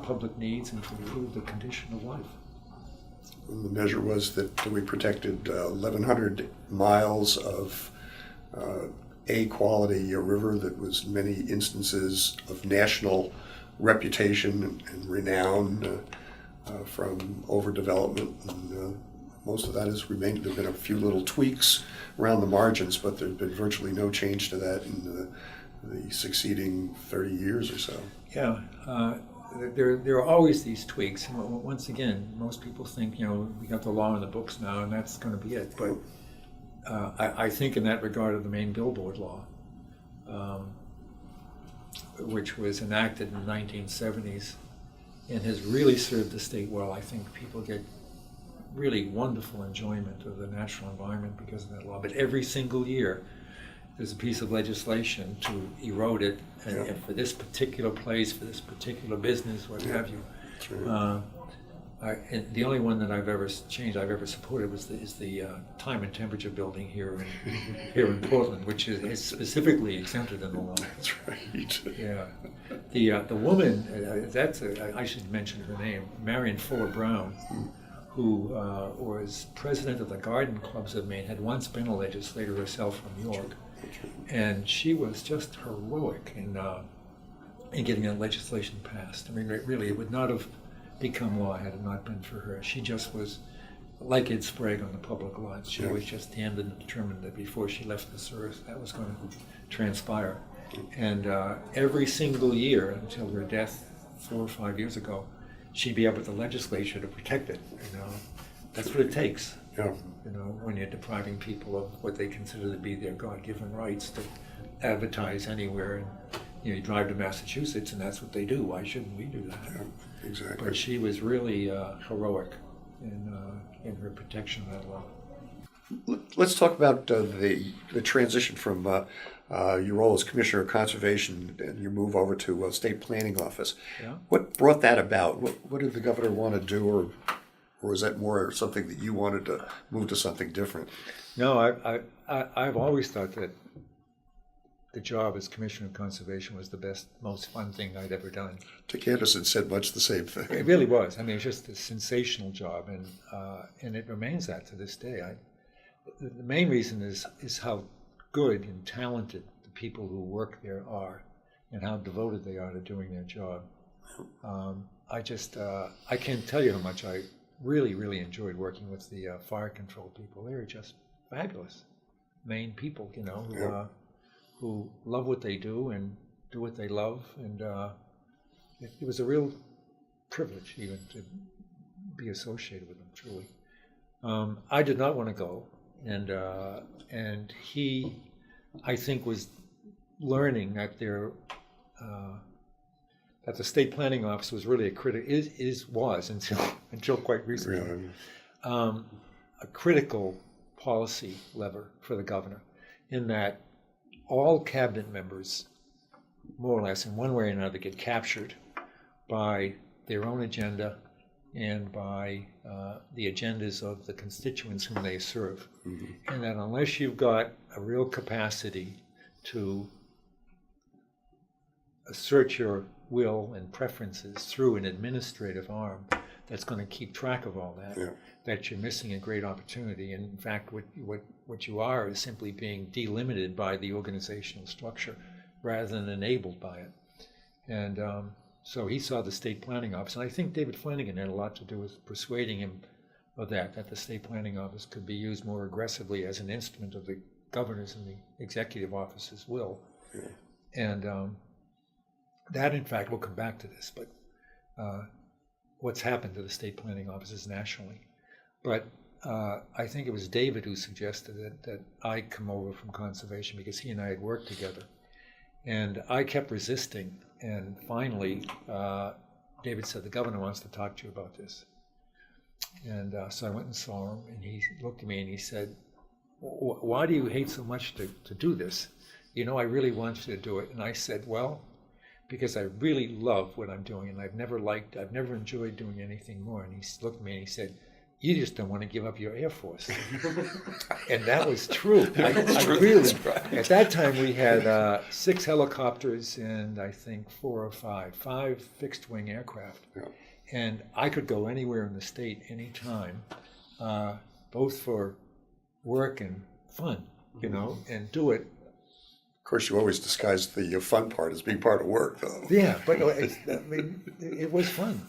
public needs and to improve the condition of life. And the measure was that we protected 1,100 miles of A-quality river that was in many instances of national reputation and renown from overdevelopment. And most of that has remained. There have been a few little tweaks around the margins, but there's been virtually no change to that in the succeeding 30 years or so. Yeah. There are always these tweaks. Once again, most people think, we got the law in the books now and that's going to be it. But I think in that regard of the Maine billboard law, which was enacted in the 1970s and has really served the state well. I think people get really wonderful enjoyment of the natural environment because of that law. But every single year, there's a piece of legislation to erode it, and for this particular place, for this particular business, what have you. And the only one that I've ever supported is the time and temperature building here in Portland, which is specifically exempted in the law. That's right. Yeah, the woman I should mention her name, Marion Fuller Brown, who was president of the Garden Clubs of Maine, had once been a legislator herself from York. And she was just heroic in getting that legislation passed. I mean, really, it would not have become law had it not been for her. She just was like Ed Sprague on the public lots. She was just damned and determined that before she left this earth, that was going to transpire. And every single year until her death 4 or 5 years ago, she'd be up with the legislature to protect it. That's what it takes. Yeah. When you're depriving people of what they consider to be their God-given rights to advertise anywhere, and you drive to Massachusetts, and that's what they do. Why shouldn't we do that? Yeah, exactly. But she was really heroic in her protection of that law. Let's talk about the transition from your role as Commissioner of Conservation and your move over to State Planning Office. Yeah. What brought that about? What did the governor want to do, or was that more something that you wanted to move to something different? No, I've always thought that the job as Commissioner of Conservation was the best, most fun thing I'd ever done. Dick Anderson said much the same thing. It really was. I mean, it's just a sensational job, and it remains that to this day. The main reason is how good and talented the people who work there are, and how devoted they are to doing their job. I can't tell you how much I really, really enjoyed working with the fire control people. They were just fabulous, Maine people, who love what they do and do what they love, and it was a real privilege even to be associated with them, truly. I did not want to go, and he, I think, was learning that that the State Planning Office was really was until quite recently a critical policy lever for the governor, in that all cabinet members, more or less in one way or another, get captured by their own agenda and by the agendas of the constituents whom they serve. Mm-hmm. And that unless you've got a real capacity to assert your will and preferences through an administrative arm that's going to keep track of all that, Yeah. that you're missing a great opportunity. And in fact, what you are is simply being delimited by the organizational structure rather than enabled by it. And so he saw the state planning office, and I think David Flanagan had a lot to do with persuading him of that the state planning office could be used more aggressively as an instrument of the governor's and the executive office's will. Yeah. And that, in fact, we'll come back to this, but what's happened to the state planning offices nationally. But I think it was David who suggested that I come over from conservation because he and I had worked together. And I kept resisting. And finally, David said, the governor wants to talk to you about this. And so I went and saw him, and he looked at me and he said, why do you hate so much to do this? You know, I really want you to do it. And I said, well, because I really love what I'm doing, and I've never enjoyed doing anything more. And he looked at me and he said, you just don't want to give up your Air Force. And that was true. I really, at that time we had 6 helicopters and I think 4 or 5 fixed wing aircraft. Yeah. And I could go anywhere in the state anytime, both for work and fun, you know, and do it. Of course, you always disguise the fun part as being part of work, though. Yeah, but it was fun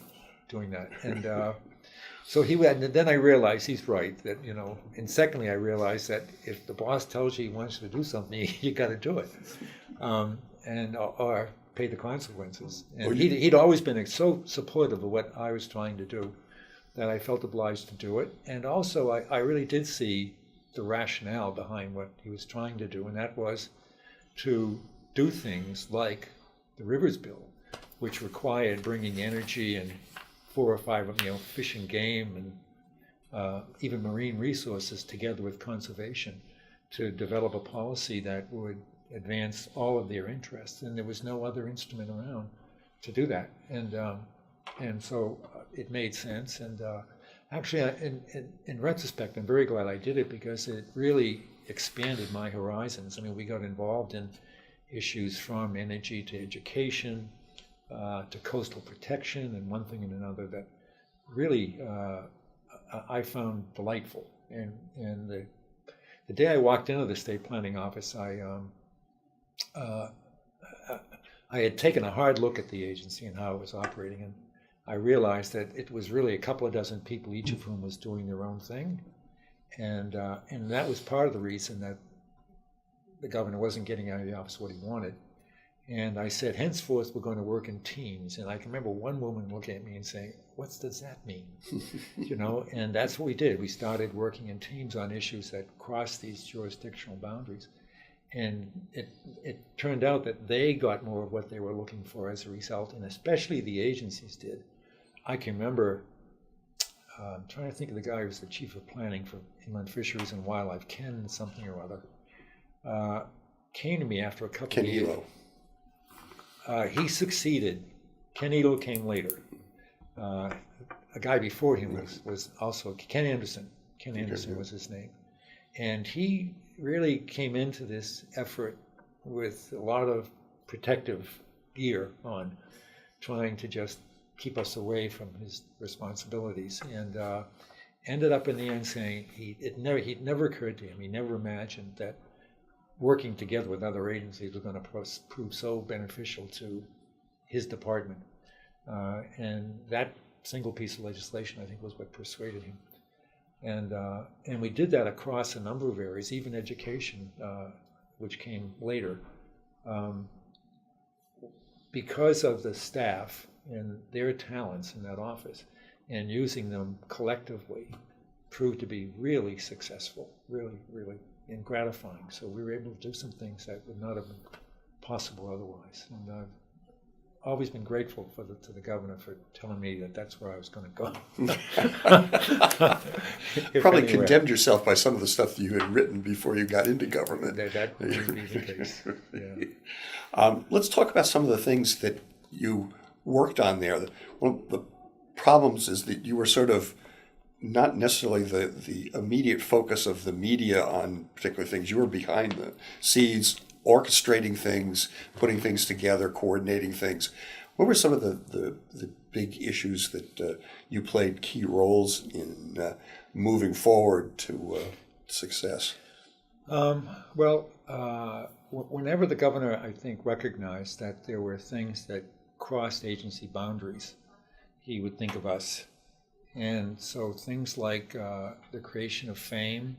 doing that. And so he went, and then I realized he's right, that, you know, and secondly, I realized that if the boss tells you he wants you to do something, you got to do it, or pay the consequences. And he'd always been so supportive of what I was trying to do that I felt obliged to do it. And also, I really did see the rationale behind what he was trying to do, and that was to do things like the Rivers Bill, which required bringing energy and 4 or 5, you know, fish and game and even marine resources together with conservation to develop a policy that would advance all of their interests. And there was no other instrument around to do that. And so it made sense. And actually, in retrospect, I'm very glad I did it because it really expanded my horizons. I mean, we got involved in issues from energy to education, to coastal protection, and one thing and another that really I found delightful. And the day I walked into the state planning office, I had taken a hard look at the agency and how it was operating, and I realized that it was really a couple of dozen people, each of whom was doing their own thing, and that was part of the reason that the governor wasn't getting out of the office what he wanted. And I said, henceforth, we're going to work in teams. And I can remember one woman looking at me and saying, what does that mean? You know, and that's what we did. We started working in teams on issues that crossed these jurisdictional boundaries. And it turned out that they got more of what they were looking for as a result, and especially the agencies did. I can remember, I'm trying to think of the guy who was the chief of planning for Inland Fisheries and Wildlife, Ken something or other, came to me after a couple of years. He succeeded. Ken Elo came later. A guy before him was also Ken Anderson. Ken Anderson was his name. And he really came into this effort with a lot of protective gear on, trying to just keep us away from his responsibilities. And ended up in the end saying he'd never occurred to him, he never imagined that working together with other agencies was going to prove so beneficial to his department. And that single piece of legislation, I think, was what persuaded him. And we did that across a number of areas, even education, which came later. Because of the staff and their talents in that office, and using them collectively proved to be really successful, really, really, and gratifying. So we were able to do some things that would not have been possible otherwise. And I've always been grateful to the governor for telling me that that's where I was going to go. Probably condemned yourself by some of the stuff that you had written before you got into government. That would be the case. Yeah. Let's talk about some of the things that you worked on there. One of the problems is that you were sort of not necessarily the immediate focus of the media on particular things. You were behind the scenes, orchestrating things, putting things together, coordinating things. What were some of the big issues that you played key roles in moving forward to success? Whenever the governor, I think, recognized that there were things that crossed agency boundaries, he would think of us. And so things like the creation of FAME,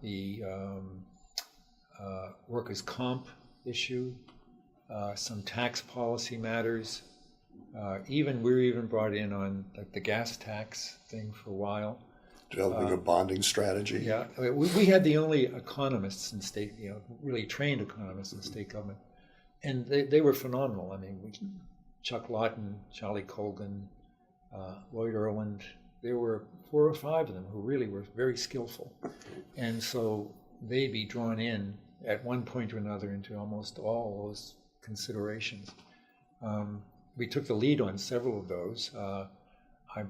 the workers' comp issue, some tax policy matters. We were even brought in on like the gas tax thing for a while. Developing a bonding strategy. Yeah, we had the only economists in state, really trained economists in state government, and they were phenomenal. I mean, Chuck Lawton, Charlie Colgan, Lloyd Irland. There were 4 or 5 of them who really were very skillful, and so they'd be drawn in at one point or another into almost all those considerations. We took the lead on several of those. I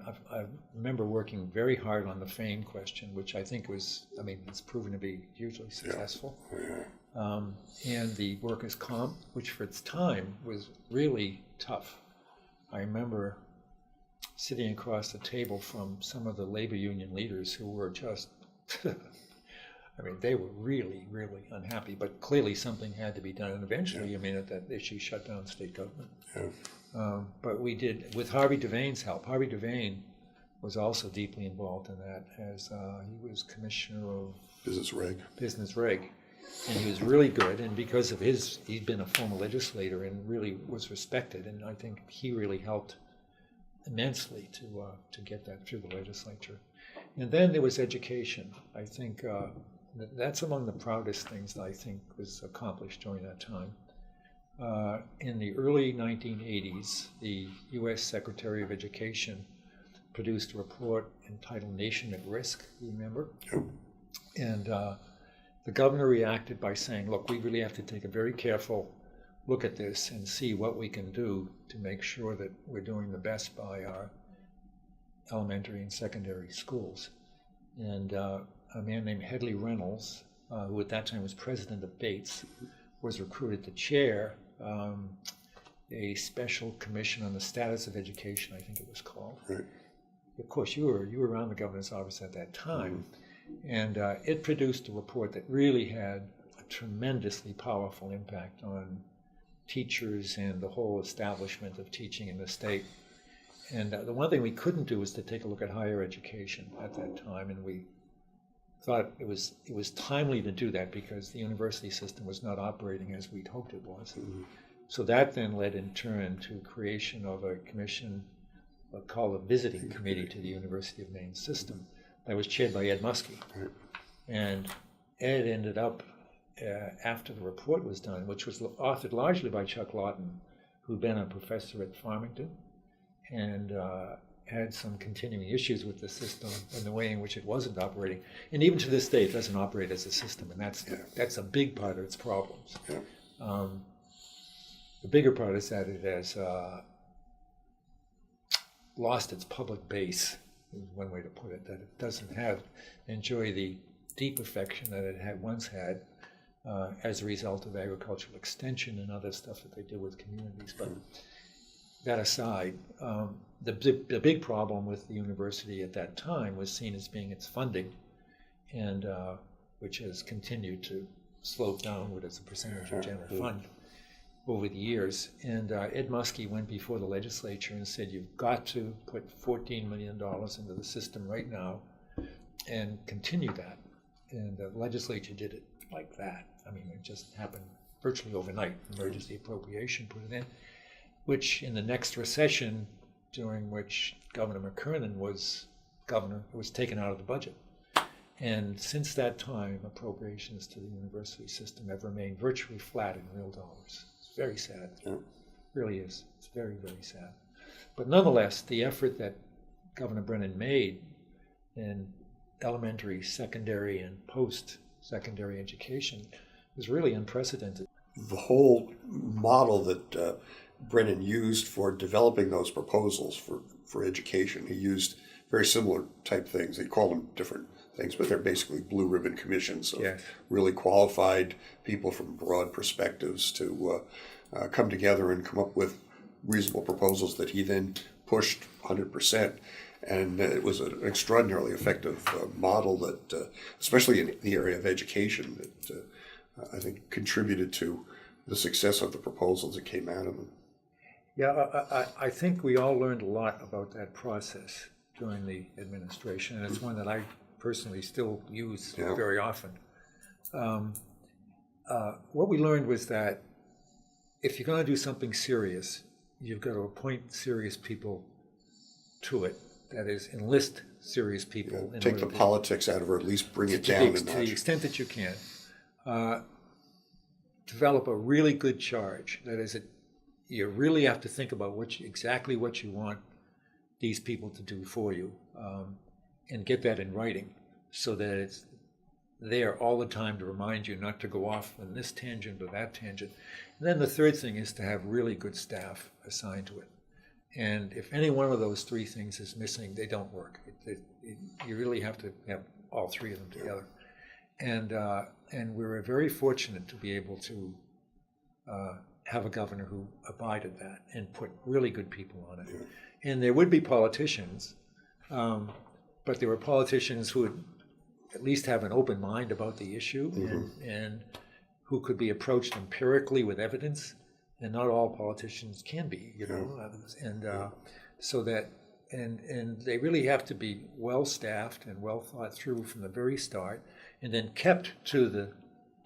remember working very hard on the FAME question, which I think it's proven to be hugely successful. Yeah. And the workers' comp, which for its time was really tough. I remember sitting across the table from some of the labor union leaders who were just, they were really, really unhappy, but clearly something had to be done. And eventually, that issue shut down state government. Yeah. But we did, with Harvey Devein's help. Harvey Devane was also deeply involved in that, as he was commissioner of Business Reg. And he was really good, and because of he'd been a former legislator and really was respected, and I think he really helped immensely to get that through the legislature. And then there was education. I think that's among the proudest things that I think was accomplished during that time. In the early 1980s, the U.S. Secretary of Education produced a report entitled Nation at Risk, you remember? Yep. And the governor reacted by saying, look, we really have to take a very careful look at this and see what we can do to make sure that we're doing the best by our elementary and secondary schools. And a man named Hedley Reynolds, who at that time was president of Bates, was recruited to chair a special commission on the status of education, I think it was called. Right. Of course, you were around the governor's office at that time, and it produced a report that really had a tremendously powerful impact on teachers and the whole establishment of teaching in the state. And the one thing we couldn't do was to take a look at higher education at that time, and we thought it was timely to do that because the university system was not operating as we'd hoped it was. Mm-hmm. So that then led in turn to creation of a commission called a visiting committee to the University of Maine system that was chaired by Ed Muskie. Right. And Ed ended up, after the report was done, which was authored largely by Chuck Lawton, who'd been a professor at Farmington, and had some continuing issues with the system and the way in which it wasn't operating. And even to this day, it doesn't operate as a system, and that's a big part of its problems. Yeah. The bigger part is that it has lost its public base, is one way to put it, that it doesn't enjoy the deep affection that it had once had as a result of agricultural extension and other stuff that they did with communities. But that aside, the big problem with the university at that time was seen as being its funding, and which has continued to slope downward as a percentage of general fund over the years. And Ed Muskie went before the legislature and said, you've got to put $14 million into the system right now and continue that. And the legislature did it like that. I mean, it just happened virtually overnight. Emergency appropriation put it in, which in the next recession, during which Governor McKernan was governor, it was taken out of the budget. And since that time, appropriations to the university system have remained virtually flat in real dollars. It's very sad. Yeah. It really is. It's very, very sad. But nonetheless, the effort that Governor Brennan made in elementary, secondary, and post-secondary education was really unprecedented. The whole model that Brennan used for developing those proposals for education, he used very similar type things. They call them different things, but they're basically blue ribbon commissions of really qualified people from broad perspectives to come together and come up with reasonable proposals that he then pushed 100%. And it was an extraordinarily effective model that, especially in the area of education, that I think contributed to the success of the proposals that came out of them. Yeah, I think we all learned a lot about that process during the administration, and it's one that I personally still use very often. What we learned was that if you're going to do something serious, you've got to appoint serious people to it. That is, enlist serious people. Yeah, take the politics out of it, or at least bring it down a notch. To the extent that you can. Develop a really good charge. That is, you really have to think about exactly what you want these people to do for you, and get that in writing so that it's there all the time to remind you not to go off on this tangent or that tangent. And then the third thing is to have really good staff assigned to it. And if any one of those three things is missing, they don't work. You really have to have all three of them together. And we were very fortunate to be able to have a governor who abided that and put really good people on it. And there would be politicians, but there were politicians who would at least have an open mind about the issue, and who could be approached empirically with evidence. And not all politicians can be, so that and they really have to be well staffed and well thought through from the very start, and then kept to the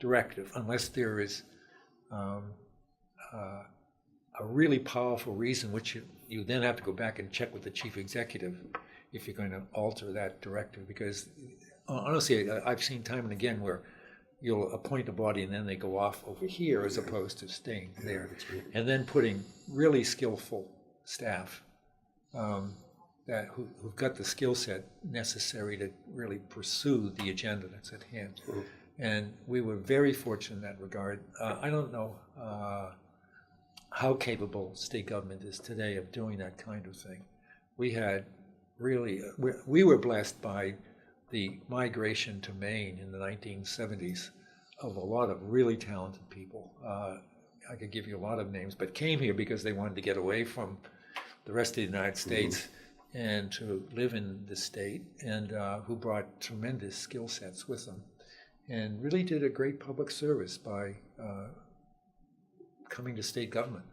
directive, unless there is a really powerful reason, which you then have to go back and check with the chief executive if you're going to alter that directive. Because honestly, I've seen time and again where you'll appoint a body and then they go off over here as opposed to staying there. And then putting really skillful staff who've got the skill set necessary to really pursue the agenda that's at hand. And we were very fortunate in that regard. I don't know how capable state government is today of doing that kind of thing. We had really, we were blessed by the migration to Maine in the 1970s of a lot of really talented people. I could give you a lot of names, but came here because they wanted to get away from the rest of the United States and to live in the state, and who brought tremendous skill sets with them, and really did a great public service by coming to state government.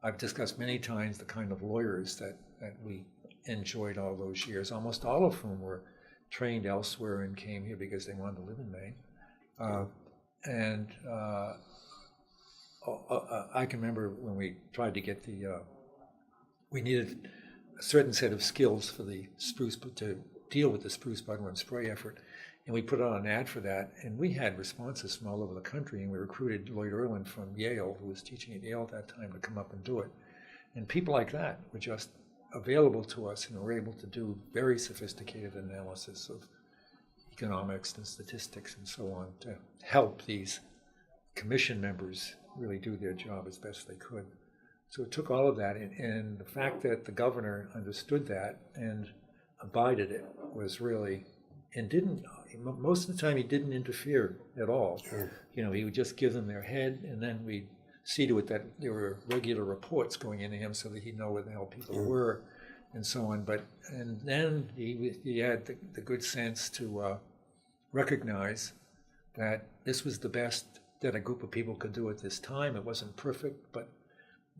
I've discussed many times the kind of lawyers that we enjoyed all those years, almost all of whom were trained elsewhere and came here because they wanted to live in Maine. I can remember when we tried to get we needed a certain set of skills for the spruce, to deal with the spruce bugworm spray effort, and we put out an ad for that, and we had responses from all over the country, and we recruited Lloyd Irwin from Yale, who was teaching at Yale at that time, to come up and do it. And people like that were just available to us, and were able to do very sophisticated analysis of economics and statistics and so on to help these commission members really do their job as best they could. So it took all of that, and the fact that the governor understood that and abided it was really, and didn't, most of the time he didn't interfere at all. Sure. He would just give them their head, and then we'd see to it that there were regular reports going into him so that he'd know where the hell people were and so on. And then he had the good sense to recognize that this was the best that a group of people could do at this time. It wasn't perfect, but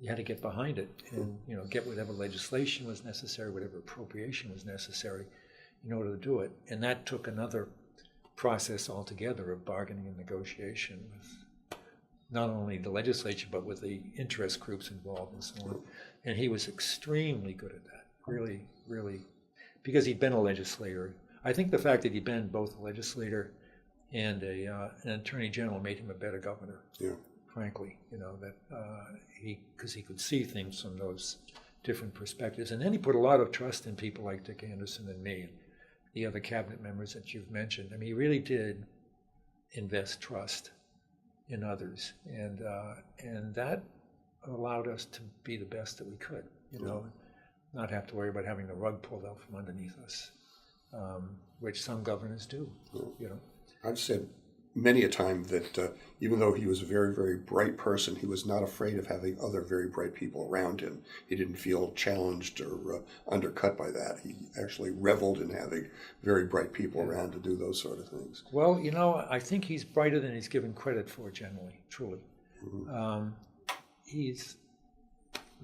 you had to get behind it and get whatever legislation was necessary, whatever appropriation was necessary in order to do it. And that took another process altogether of bargaining and negotiation with not only the legislature, but with the interest groups involved and so on. And he was extremely good at that, really, really, because he'd been a legislator. I think the fact that he'd been both a legislator and an attorney general made him a better governor. Yeah. Frankly, because he could see things from those different perspectives. And then he put a lot of trust in people like Dick Anderson and me and the other cabinet members that you've mentioned. I mean, he really did invest trust in others, and that allowed us to be the best that we could, not have to worry about having the rug pulled out from underneath us, which some governors do, I've said many a time that even though he was a very, very bright person, he was not afraid of having other very bright people around him. He didn't feel challenged or undercut by that. He actually reveled in having very bright people around to do those sort of things. Well, you know, I think he's brighter than he's given credit for, generally, truly. He's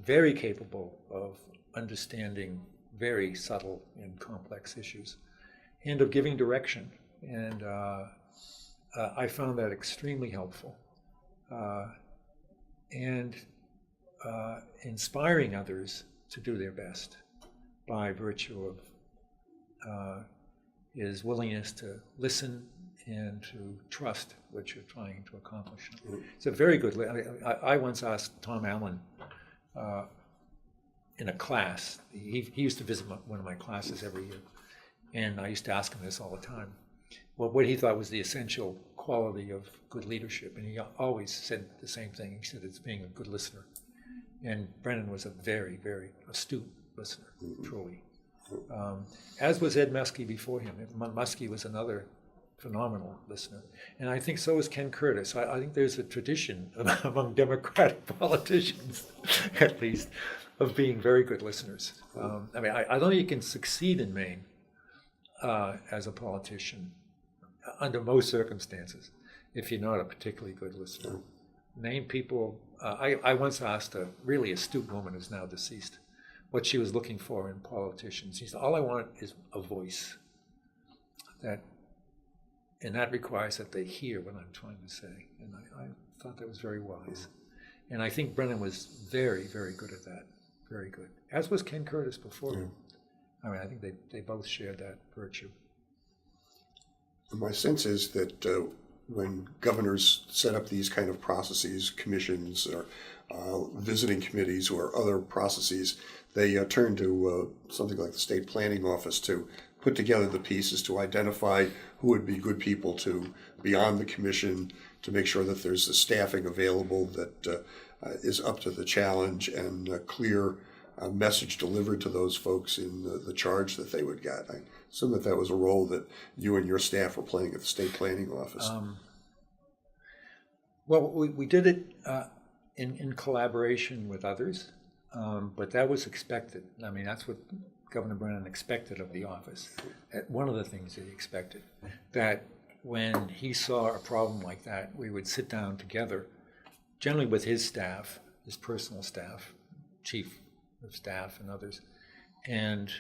very capable of understanding very subtle and complex issues and of giving direction. And I found that extremely helpful. And inspiring others to do their best by virtue of his willingness to listen and to trust what you're trying to accomplish. It's a very good. I once asked Tom Allen in a class. He used to visit one of my classes every year, and I used to ask him this all the time. Well, what he thought was the essential quality of good leadership, and he always said the same thing. He said it's being a good listener, and Brennan was a very, very astute listener, truly. As was Ed Muskie before him. Muskie was another phenomenal listener. And I think so is Ken Curtis. I think there's a tradition among Democratic politicians, at least, of being very good listeners. I mean, I don't think you can succeed in Maine as a politician under most circumstances if you're not a particularly good listener. Maine people, I once asked a really astute woman who's now deceased what she was looking for in politicians. She said, all I want is a voice. And that requires that they hear what I'm trying to say. And I thought that was very wise. And I think Brennan was very, very good at that. Very good. As was Ken Curtis before him. I mean, I think they both shared that virtue. My sense is that when governors set up these kind of processes, commissions, or visiting committees, or other processes, they turn to something like the state planning office to put together the pieces to identify who would be good people to be on the commission, to make sure that there's the staffing available that is up to the challenge, and a clear message delivered to those folks in the charge that they would get. I assume that was a role that you and your staff were playing at the state planning office. Well, we did it in collaboration with others, but that was expected. I mean, that's what Governor Brennan expected of the office. One of the things that he expected, that when he saw a problem like that, we would sit down together, generally with his staff, his personal staff, chief of staff and others, and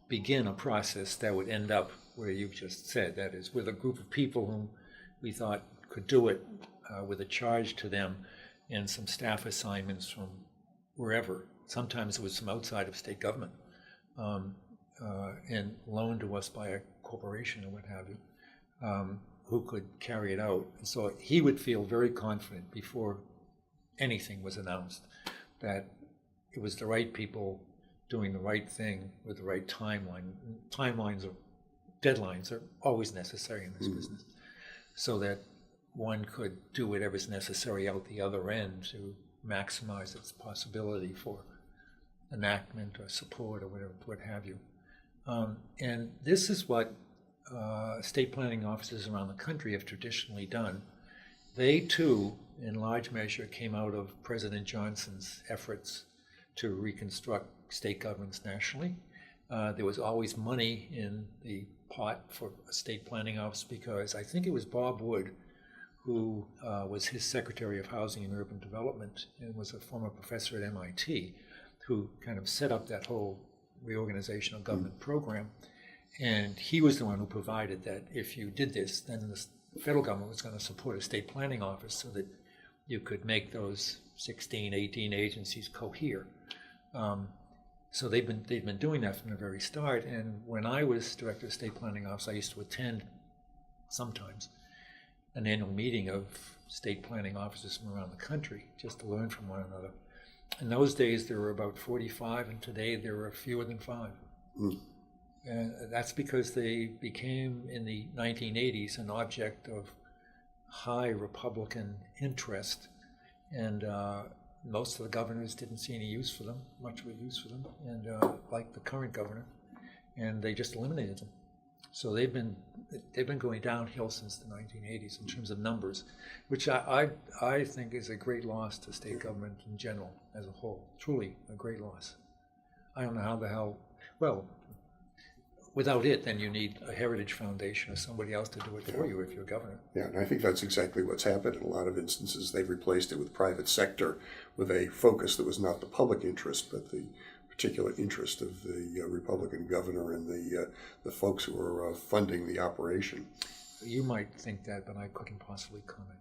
begin a process that would end up where you've just said, that is, with a group of people whom we thought could do it with a charge to them and some staff assignments from wherever. Sometimes it was from outside of state government and loaned to us by a corporation or what have you, who could carry it out. So he would feel very confident before anything was announced that it was the right people doing the right thing with the right timeline. Deadlines are always necessary in this business, so that one could do whatever's necessary out the other end to maximize its possibility for enactment or support or whatever, what have you. And this is what state planning offices around the country have traditionally done. They too, in large measure, came out of President Johnson's efforts to reconstruct state governments nationally. There was always money in the pot for a state planning office because I think it was Bob Wood, who was his Secretary of Housing and Urban Development and was a former professor at MIT, who kind of set up that whole reorganization of government program. And he was the one who provided that if you did this, then the federal government was going to support a state planning office so that you could make those 16, 18 agencies cohere. So they've been doing that from the very start. And when I was director of state planning office, I used to attend sometimes an annual meeting of state planning officers from around the country just to learn from one another. In those days, there were about 45, and today there are fewer than 5. And that's because they became, in the 1980s, an object of high Republican interest, and most of the governors didn't see any use for them, much of a use for them, and like the current governor, and they just eliminated them. So they've been going downhill since the 1980s in terms of numbers, which I think is a great loss to state government in general as a whole. Truly a great loss. I don't know how the hell. Well, without it, then you need a heritage foundation or somebody else to do it for you if you're governor. Yeah, and I think that's exactly what's happened in a lot of instances. They've replaced it with private sector with a focus that was not the public interest, but the particular interest of the Republican governor and the folks who are funding the operation. You might think that, but I couldn't possibly comment.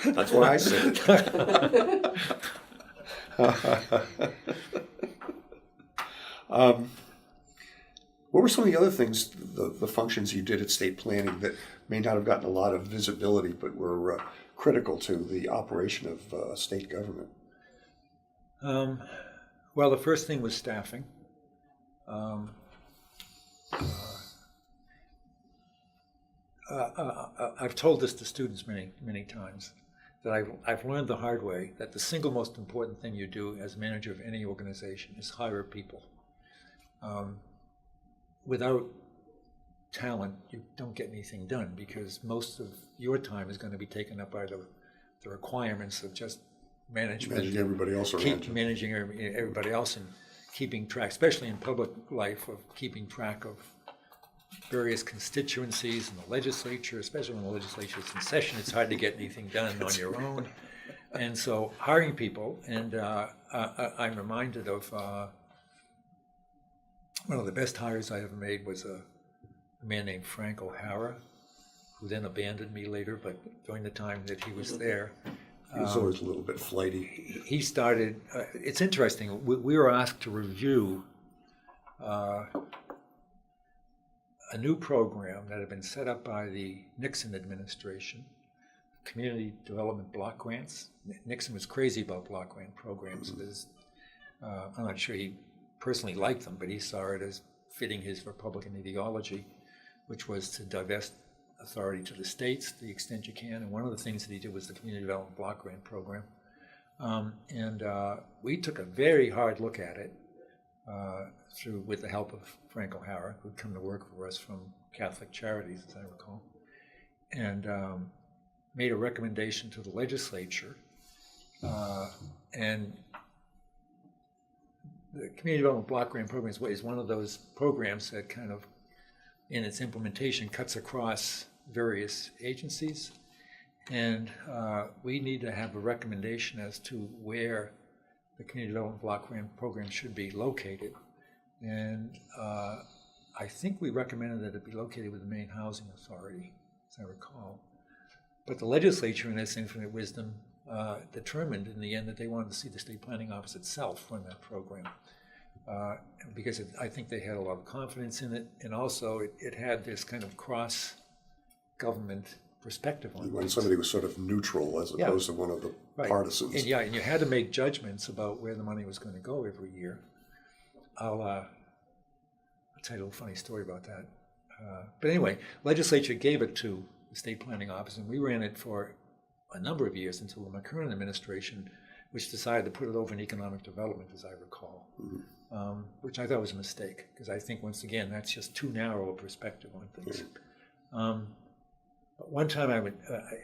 That's what I said. What were some of the other things, the functions you did at state planning that may not have gotten a lot of visibility but were critical to the operation of state government? Well, the first thing was staffing. I've told this to students many times, that I've learned the hard way that the single most important thing you do as manager of any organization is hire people. Without talent, you don't get anything done, because most of your time is going to be taken up by the requirements of just management. Managing everybody else around you. Managing everybody else and keeping track, especially in public life, of keeping track of various constituencies in the legislature, especially when the legislature is in session. It's hard to get anything done on your own. And so hiring people, and I'm reminded of one of the best hires I ever made was a man named Frank O'Hara, who then abandoned me later, but during the time that he was there. He was always a little bit flighty. He started, it's interesting, we were asked to review a new program that had been set up by the Nixon administration, community development block grants. Nixon was crazy about block grant programs. I'm not sure he personally liked them, but he saw it as fitting his Republican ideology, which was to divest authority to the states to the extent you can. And one of the things that he did was the community development block grant program. We took a very hard look at it with the help of Frank O'Hara, who'd come to work for us from Catholic Charities, as I recall, and made a recommendation to the legislature. And the Community Development Block Grant Program is one of those programs that kind of, in its implementation, cuts across various agencies. And we need to have a recommendation as to where the Community Development Block Grant Program should be located. And I think we recommended that it be located with the Maine Housing Authority, as I recall. But the legislature, in its infinite wisdom, determined in the end that they wanted to see the State Planning Office itself run that program, because I think they had a lot of confidence in it, and also it had this kind of cross-government perspective on it. When somebody was sort of neutral as opposed to one of the partisans. And and you had to make judgments about where the money was going to go every year. I'll tell you a little funny story about that. But anyway, legislature gave it to the State Planning Office, and we ran it for a number of years until the McKernan administration, which decided to put it over in economic development, as I recall, which I thought was a mistake, because I think, once again, that's just too narrow a perspective on things. One time I would,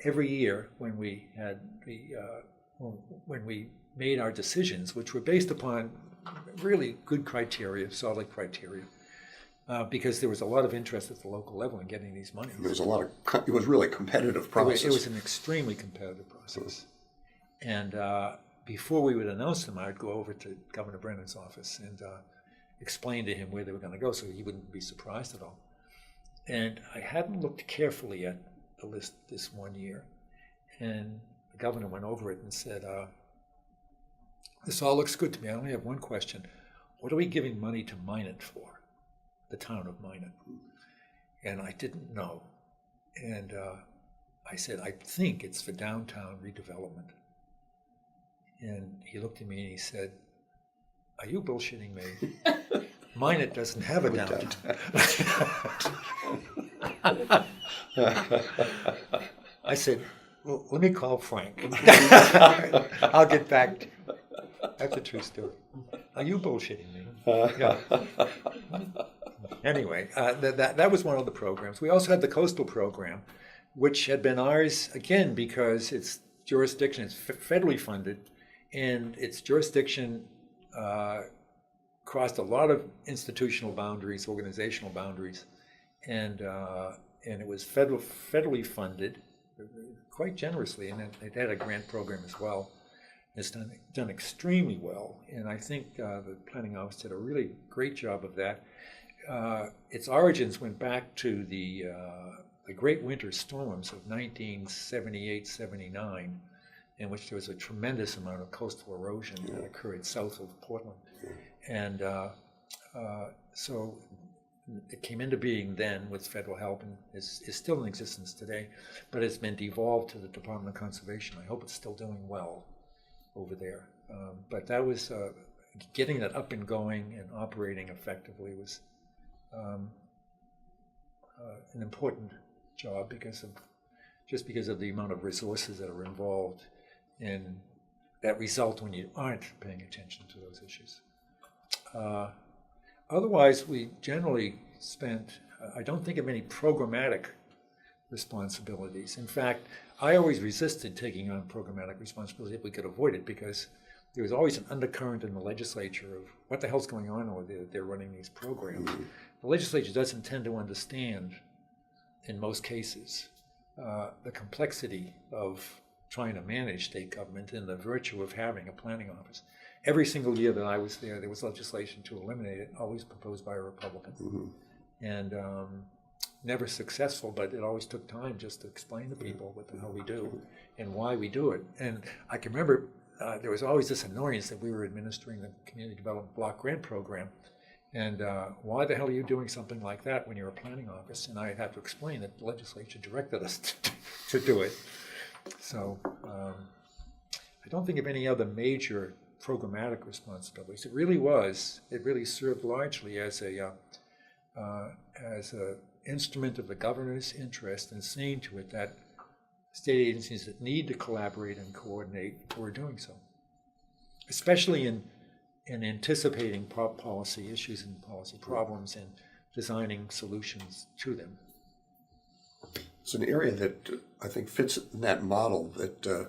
every year when we had when we made our decisions, which were based upon really good criteria, solid criteria, because there was a lot of interest at the local level in getting these monies. There was a lot of, it was really a competitive process. It was an extremely competitive process. And before we would announce them, I would go over to Governor Brennan's office and explain to him where they were going to go so he wouldn't be surprised at all. And I hadn't looked carefully at the list this one year. And the governor went over it and said, this all looks good to me. I only have one question. What are we giving money to Minot for, the town of Minot? And I didn't know. And I said, I think it's for downtown redevelopment. And he looked at me and he said, are you bullshitting me? Minot doesn't have a downtown. I said, well, let me call Frank. I'll get back to you. That's a true story. Are you bullshitting me? Yeah. Anyway, that was one of the programs. We also had the coastal program, which had been ours, again, because its jurisdiction is federally funded, and its jurisdiction crossed a lot of institutional boundaries, organizational boundaries, and it was federally funded quite generously, and it had a grant program as well. It's done extremely well, and I think the planning office did a really great job of that. Its origins went back to the great winter storms of 1978-79, in which there was a tremendous amount of coastal erosion that occurred south of Portland. And so it came into being then with federal help and is still in existence today, but it's been devolved to the Department of Conservation. I hope it's still doing well over there. But that was getting that up and going and operating effectively was an important job because of the amount of resources that are involved in that result when you aren't paying attention to those issues. Otherwise, we generally spent, I don't think of any programmatic responsibilities. In fact, I always resisted taking on programmatic responsibility if we could avoid it, because there was always an undercurrent in the legislature of what the hell's going on over there that they're running these programs. The legislature doesn't tend to understand, in most cases, the complexity of trying to manage state government and the virtue of having a planning office. Every single year that I was there was legislation to eliminate it, always proposed by a Republican. And never successful, but it always took time just to explain to people what the hell we do and why we do it. And I can remember there was always this annoyance that we were administering the Community Development Block Grant Program. And why the hell are you doing something like that when you're a planning office? And I had to explain that the legislature directed us to do it. So I don't think of any other major programmatic responsibilities. It really served largely as a instrument of the governor's interest in seeing to it that state agencies that need to collaborate and coordinate were doing so, especially in anticipating policy issues and policy problems and designing solutions to them. It's an area that I think fits in that model that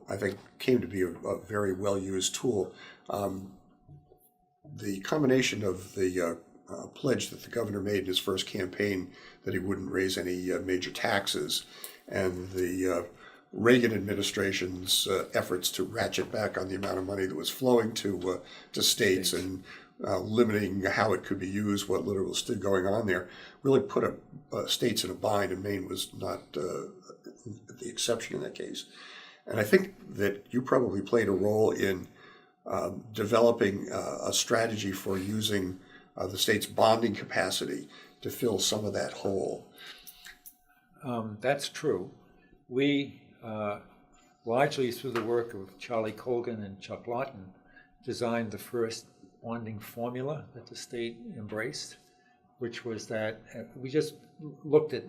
I think came to be a very well-used tool. The combination of the pledge that the governor made in his first campaign that he wouldn't raise any major taxes, and the Reagan administration's efforts to ratchet back on the amount of money that was flowing to states and limiting how it could be used, what literally was still going on there, really put states in a bind, and Maine was not the exception in that case. And I think that you probably played a role in developing a strategy for using the state's bonding capacity to fill some of that hole. That's true. We, largely through the work of Charlie Colgan and Chuck Lawton, designed the first bonding formula that the state embraced, which was that we just looked at,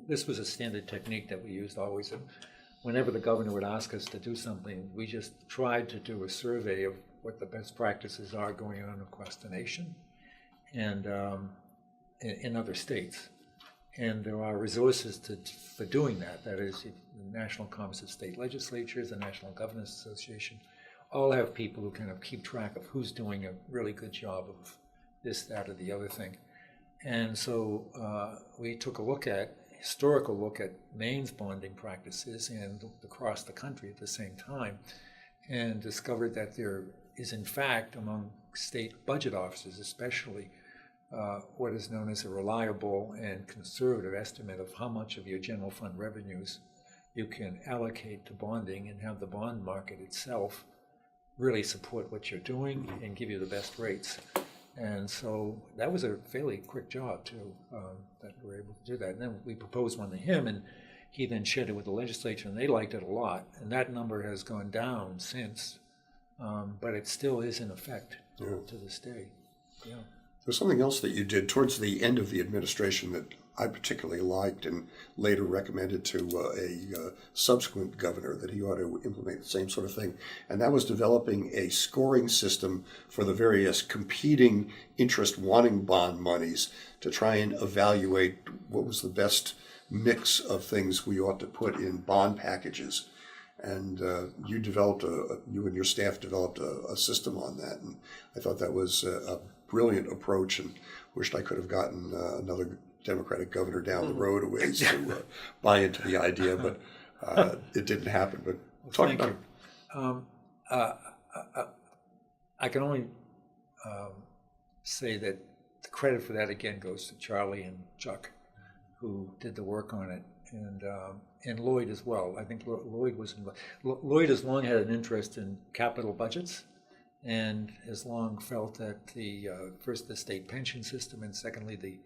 this was a standard technique that we used always. Whenever the governor would ask us to do something, we just tried to do a survey of what the best practices are going on across the nation and in other states. And there are resources for doing that. That is, the National Conference of State Legislatures, the National Governors Association, all have people who kind of keep track of who's doing a really good job of this, that, or the other thing. And so we took a historical look at Maine's bonding practices and across the country at the same time, and discovered that there is, in fact, among state budget offices especially, what is known as a reliable and conservative estimate of how much of your general fund revenues you can allocate to bonding and have the bond market itself really support what you're doing and give you the best rates. And so that was a fairly quick job, too, that we were able to do that. And then we proposed one to him, and he then shared it with the legislature, and they liked it a lot. And that number has gone down since, but it still is in effect to this day. Yeah. There's something else that you did towards the end of the administration that I particularly liked and later recommended to a subsequent governor that he ought to implement the same sort of thing. And that was developing a scoring system for the various competing interest-wanting bond monies to try and evaluate what was the best mix of things we ought to put in bond packages. And you and your staff developed a system on that. And I thought that was a brilliant approach and wished I could have gotten another Democratic governor down the road a ways to buy into the idea, but it didn't happen. But Thank you. I can only say that the credit for that again goes to Charlie and Chuck, who did the work on it, and Lloyd as well. I think Lloyd was involved. Lloyd has long had an interest in capital budgets, and has long felt that first the state pension system, and secondly the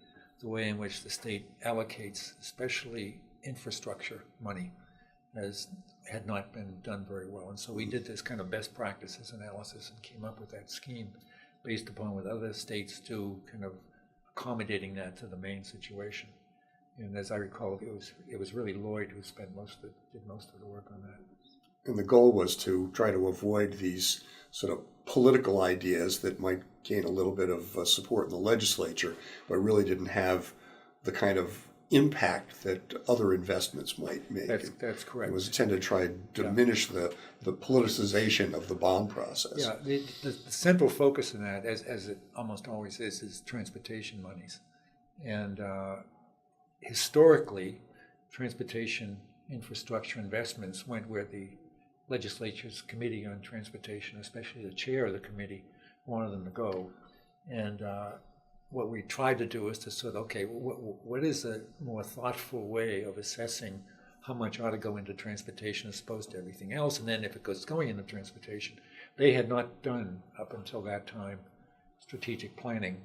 way in which the state allocates, especially infrastructure money, had not been done very well. And so we did this kind of best practices analysis and came up with that scheme based upon what other states do, kind of accommodating that to the Maine situation. And as I recall, it was really Lloyd who did most of the work on that. And the goal was to try to avoid these sort of political ideas that might gain a little bit of support in the legislature, but really didn't have the kind of impact that other investments might make. That's correct. It was intended to try and diminish the politicization of the bond process. Yeah, the central focus in that, as it almost always is transportation monies. And historically, transportation infrastructure investments went where the legislature's Committee on Transportation, especially the chair of the committee, wanted them to go. And what we tried to do is to sort of, okay, what is a more thoughtful way of assessing how much ought to go into transportation as opposed to everything else? And then if it goes going into transportation, they had not done, up until that time, strategic planning.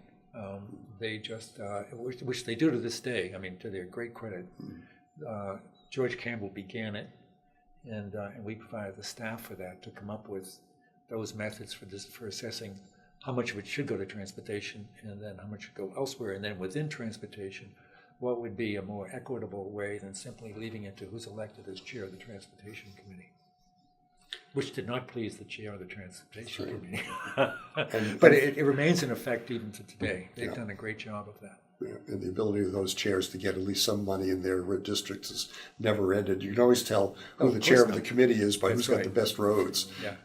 They just, which they do to this day, I mean, to their great credit. George Campbell began it, and we provided the staff for that to come up with those methods for assessing how much of it should go to transportation and then how much should go elsewhere. And then within transportation, what would be a more equitable way than simply leaving it to who's elected as chair of the Transportation Committee, which did not please the chair of the Transportation Committee. But it remains in effect even to today. They've done a great job of that. Yeah, and the ability of those chairs to get at least some money in their districts has never ended. You can always tell who the chair of the committee is by who's got the best roads. Yeah.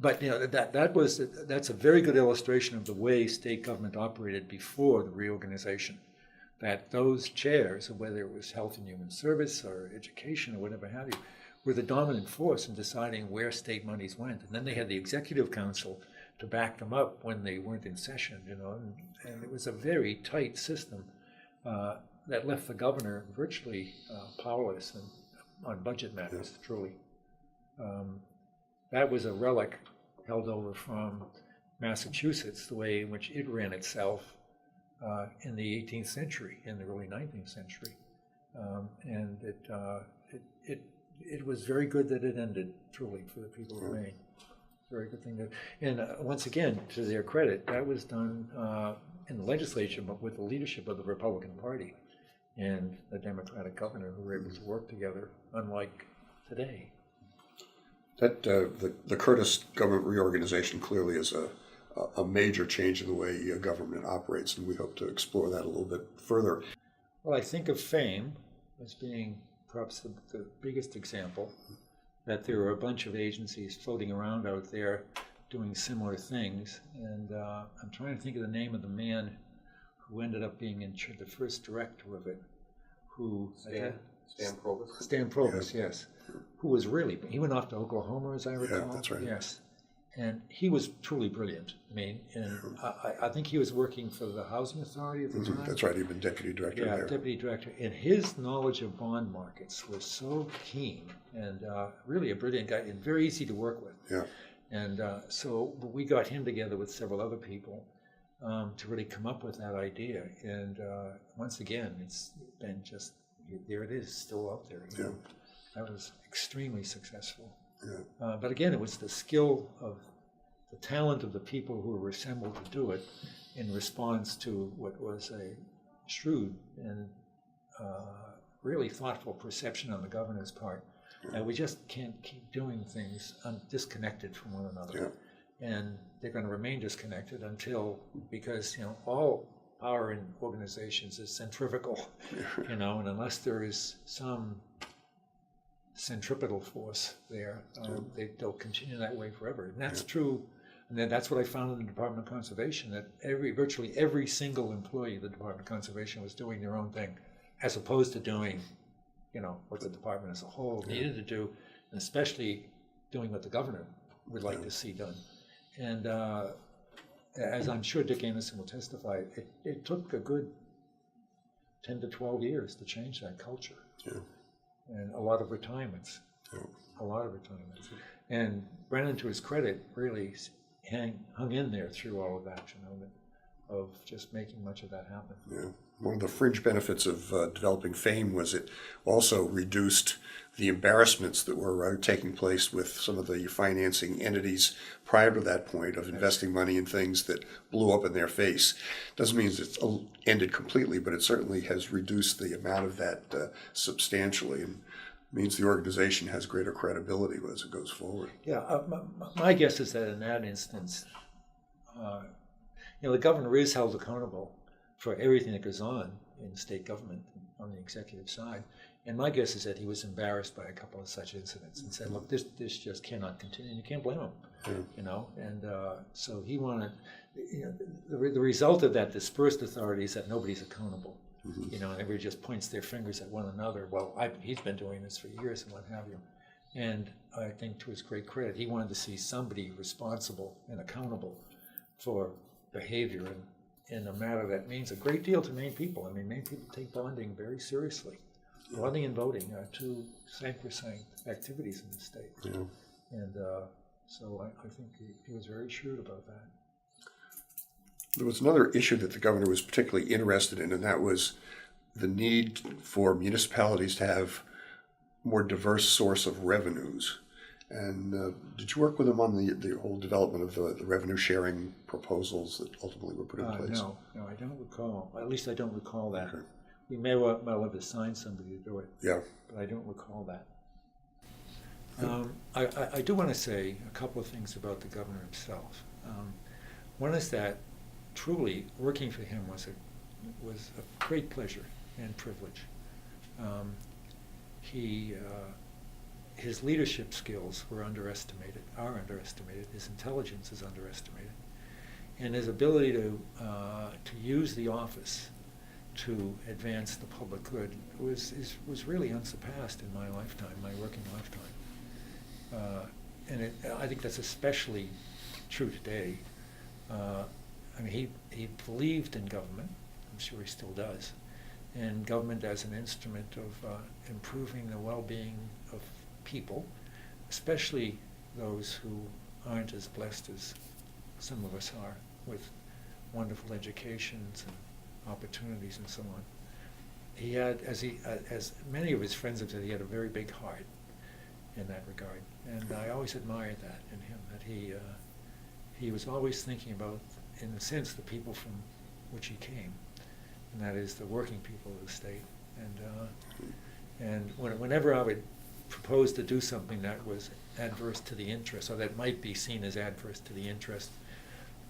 But that's a very good illustration of the way state government operated before the reorganization. That those chairs, whether it was Health and Human Service or Education or whatever have you, were the dominant force in deciding where state monies went. And then they had the Executive Council to back them up when they weren't in session, and it was a very tight system that left the governor virtually powerless on budget matters, truly. That was a relic held over from Massachusetts, the way in which it ran itself in the 18th century, in the early 19th century. And it was very good that it ended, truly, for the people of Maine. Very good thing. And once again, to their credit, that was done in the legislature, but with the leadership of the Republican Party and the Democratic governor, who were able to work together, unlike today. That the Curtis government reorganization clearly is a major change in the way government operates, and we hope to explore that a little bit further. Well, I think of FAME as being perhaps the biggest example, that there are a bunch of agencies floating around out there doing similar things. And I'm trying to think of the name of the man who ended up being the first director of it, Stan Provost? Stan Provost, yes. Who was he went off to Oklahoma, as I recall. Yeah, that's right. Yes. And he was truly brilliant. I mean, and I think he was working for the Housing Authority at the time. That's right, he'd been deputy director there. Yeah, deputy director. And his knowledge of bond markets was so keen, and really a brilliant guy, and very easy to work with. Yeah. And so we got him together with several other people to really come up with that idea. And once again, it's been just, there it is, still out there. You know? That was extremely successful. Yeah. But again, it was the skill of the talent of the people who were assembled to do it in response to what was a shrewd and really thoughtful perception on the governor's part. We just can't keep doing things disconnected from one another. Yeah. And they're going to remain disconnected until, because, all power in organizations is centrifugal, and unless there is some centripetal force there, they'll continue that way forever. And that's true. And then that's what I found in the Department of Conservation, that virtually every single employee of the Department of Conservation was doing their own thing, as opposed to doing, what the department as a whole needed to do, and especially doing what the governor would like to see done. And as I'm sure Dick Anderson will testify, it took a good 10 to 12 years to change that culture. Yeah. And a lot of retirements. Yeah. A lot of retirements. And Brennan, to his credit, really hung in there through all of that, of just making much of that happen. Yeah. One of the fringe benefits of developing FAME was it also reduced the embarrassments that were taking place with some of the financing entities prior to that point of investing money in things that blew up in their face. Doesn't mean it's ended completely, but it certainly has reduced the amount of that substantially, and means the organization has greater credibility as it goes forward. Yeah, my guess is that in that instance, the governor is held accountable for everything that goes on in state government on the executive side. And my guess is that he was embarrassed by a couple of such incidents and said, look, this just cannot continue. And you can't blame him, And so he wanted, the result of that dispersed authority is that nobody's accountable, and everybody just points their fingers at one another. Well, he's been doing this for years and what have you. And I think to his great credit, he wanted to see somebody responsible and accountable for behavior in a matter that means a great deal to Maine people. I mean, Maine people take bonding very seriously. Bonding and voting are two sacrosanct activities in the state. Yeah. And so I think he was very shrewd about that. There was another issue that the governor was particularly interested in, and that was the need for municipalities to have more diverse source of revenues. And did you work with him on the whole development of the revenue sharing proposals that ultimately were put in place? No, I don't recall. At least I don't recall that. Okay. We may well have assigned somebody to do it. Yeah. But I don't recall that. I do want to say a couple of things about the governor himself. One is that truly working for him was a great pleasure and privilege. His leadership skills were underestimated, are underestimated. His intelligence is underestimated, and his ability to use the office to advance the public good was really unsurpassed in my lifetime, my working lifetime. And I think that's especially true today. He believed in government. I'm sure he still does, and government as an instrument of improving the well-being of people, especially those who aren't as blessed as some of us are with wonderful educations and opportunities and so on. He had, as many of his friends have said, he had a very big heart in that regard, and I always admired that in him. That he was always thinking about, in a sense, the people from which he came, and that is the working people of the state. And whenever I would propose to do something that was adverse to the interest, or that might be seen as adverse to the interest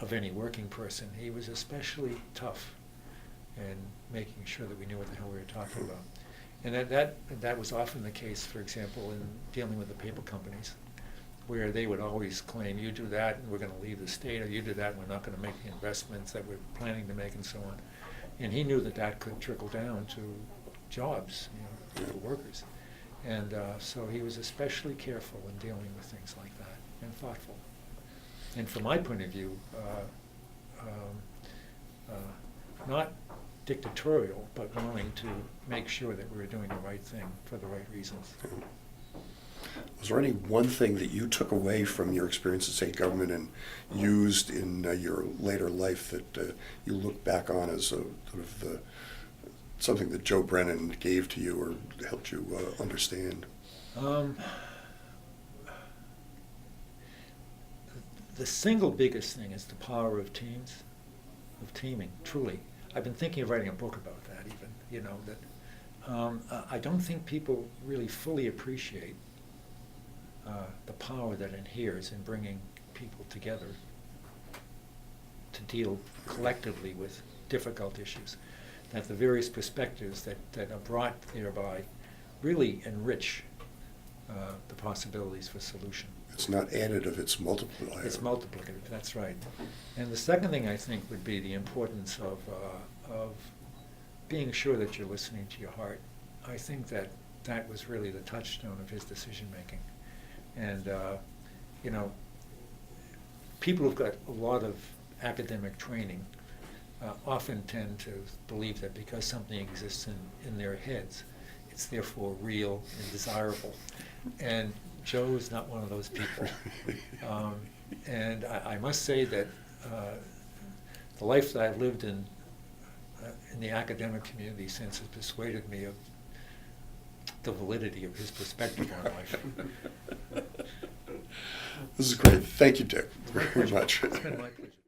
of any working person, he was especially tough in making sure that we knew what the hell we were talking about. And that was often the case, for example, in dealing with the paper companies, where they would always claim, you do that and we're going to leave the state, or you do that and we're not going to make the investments that we're planning to make, and so on. And he knew that could trickle down to jobs, for workers. And so he was especially careful in dealing with things like that, and thoughtful. And from my point of view, not dictatorial, but willing to make sure that we were doing the right thing for the right reasons. Was there any one thing that you took away from your experience in state government and used in your later life that you look back on as sort of something that Joe Brennan gave to you or helped you the single biggest thing is the power of teams, of teaming, truly. I've been thinking of writing a book about that even, that I don't think people really fully appreciate the power that inheres in bringing people together to deal collectively with difficult issues, that the various perspectives that are brought thereby really enrich the possibilities for solution. It's not additive, it's multiplier. It's multiplicative, that's right. And the second thing I think would be the importance of being sure that you're listening to your heart. I think that was really the touchstone of his decision-making. And, people who've got a lot of academic training often tend to believe that because something exists in their heads, it's therefore real and desirable. And Joe is not one of those people. And I must say that the life that I've lived in the academic community since has persuaded me of the validity of his perspective on life. This is great. Thank you, Dick, very much. It's been my pleasure.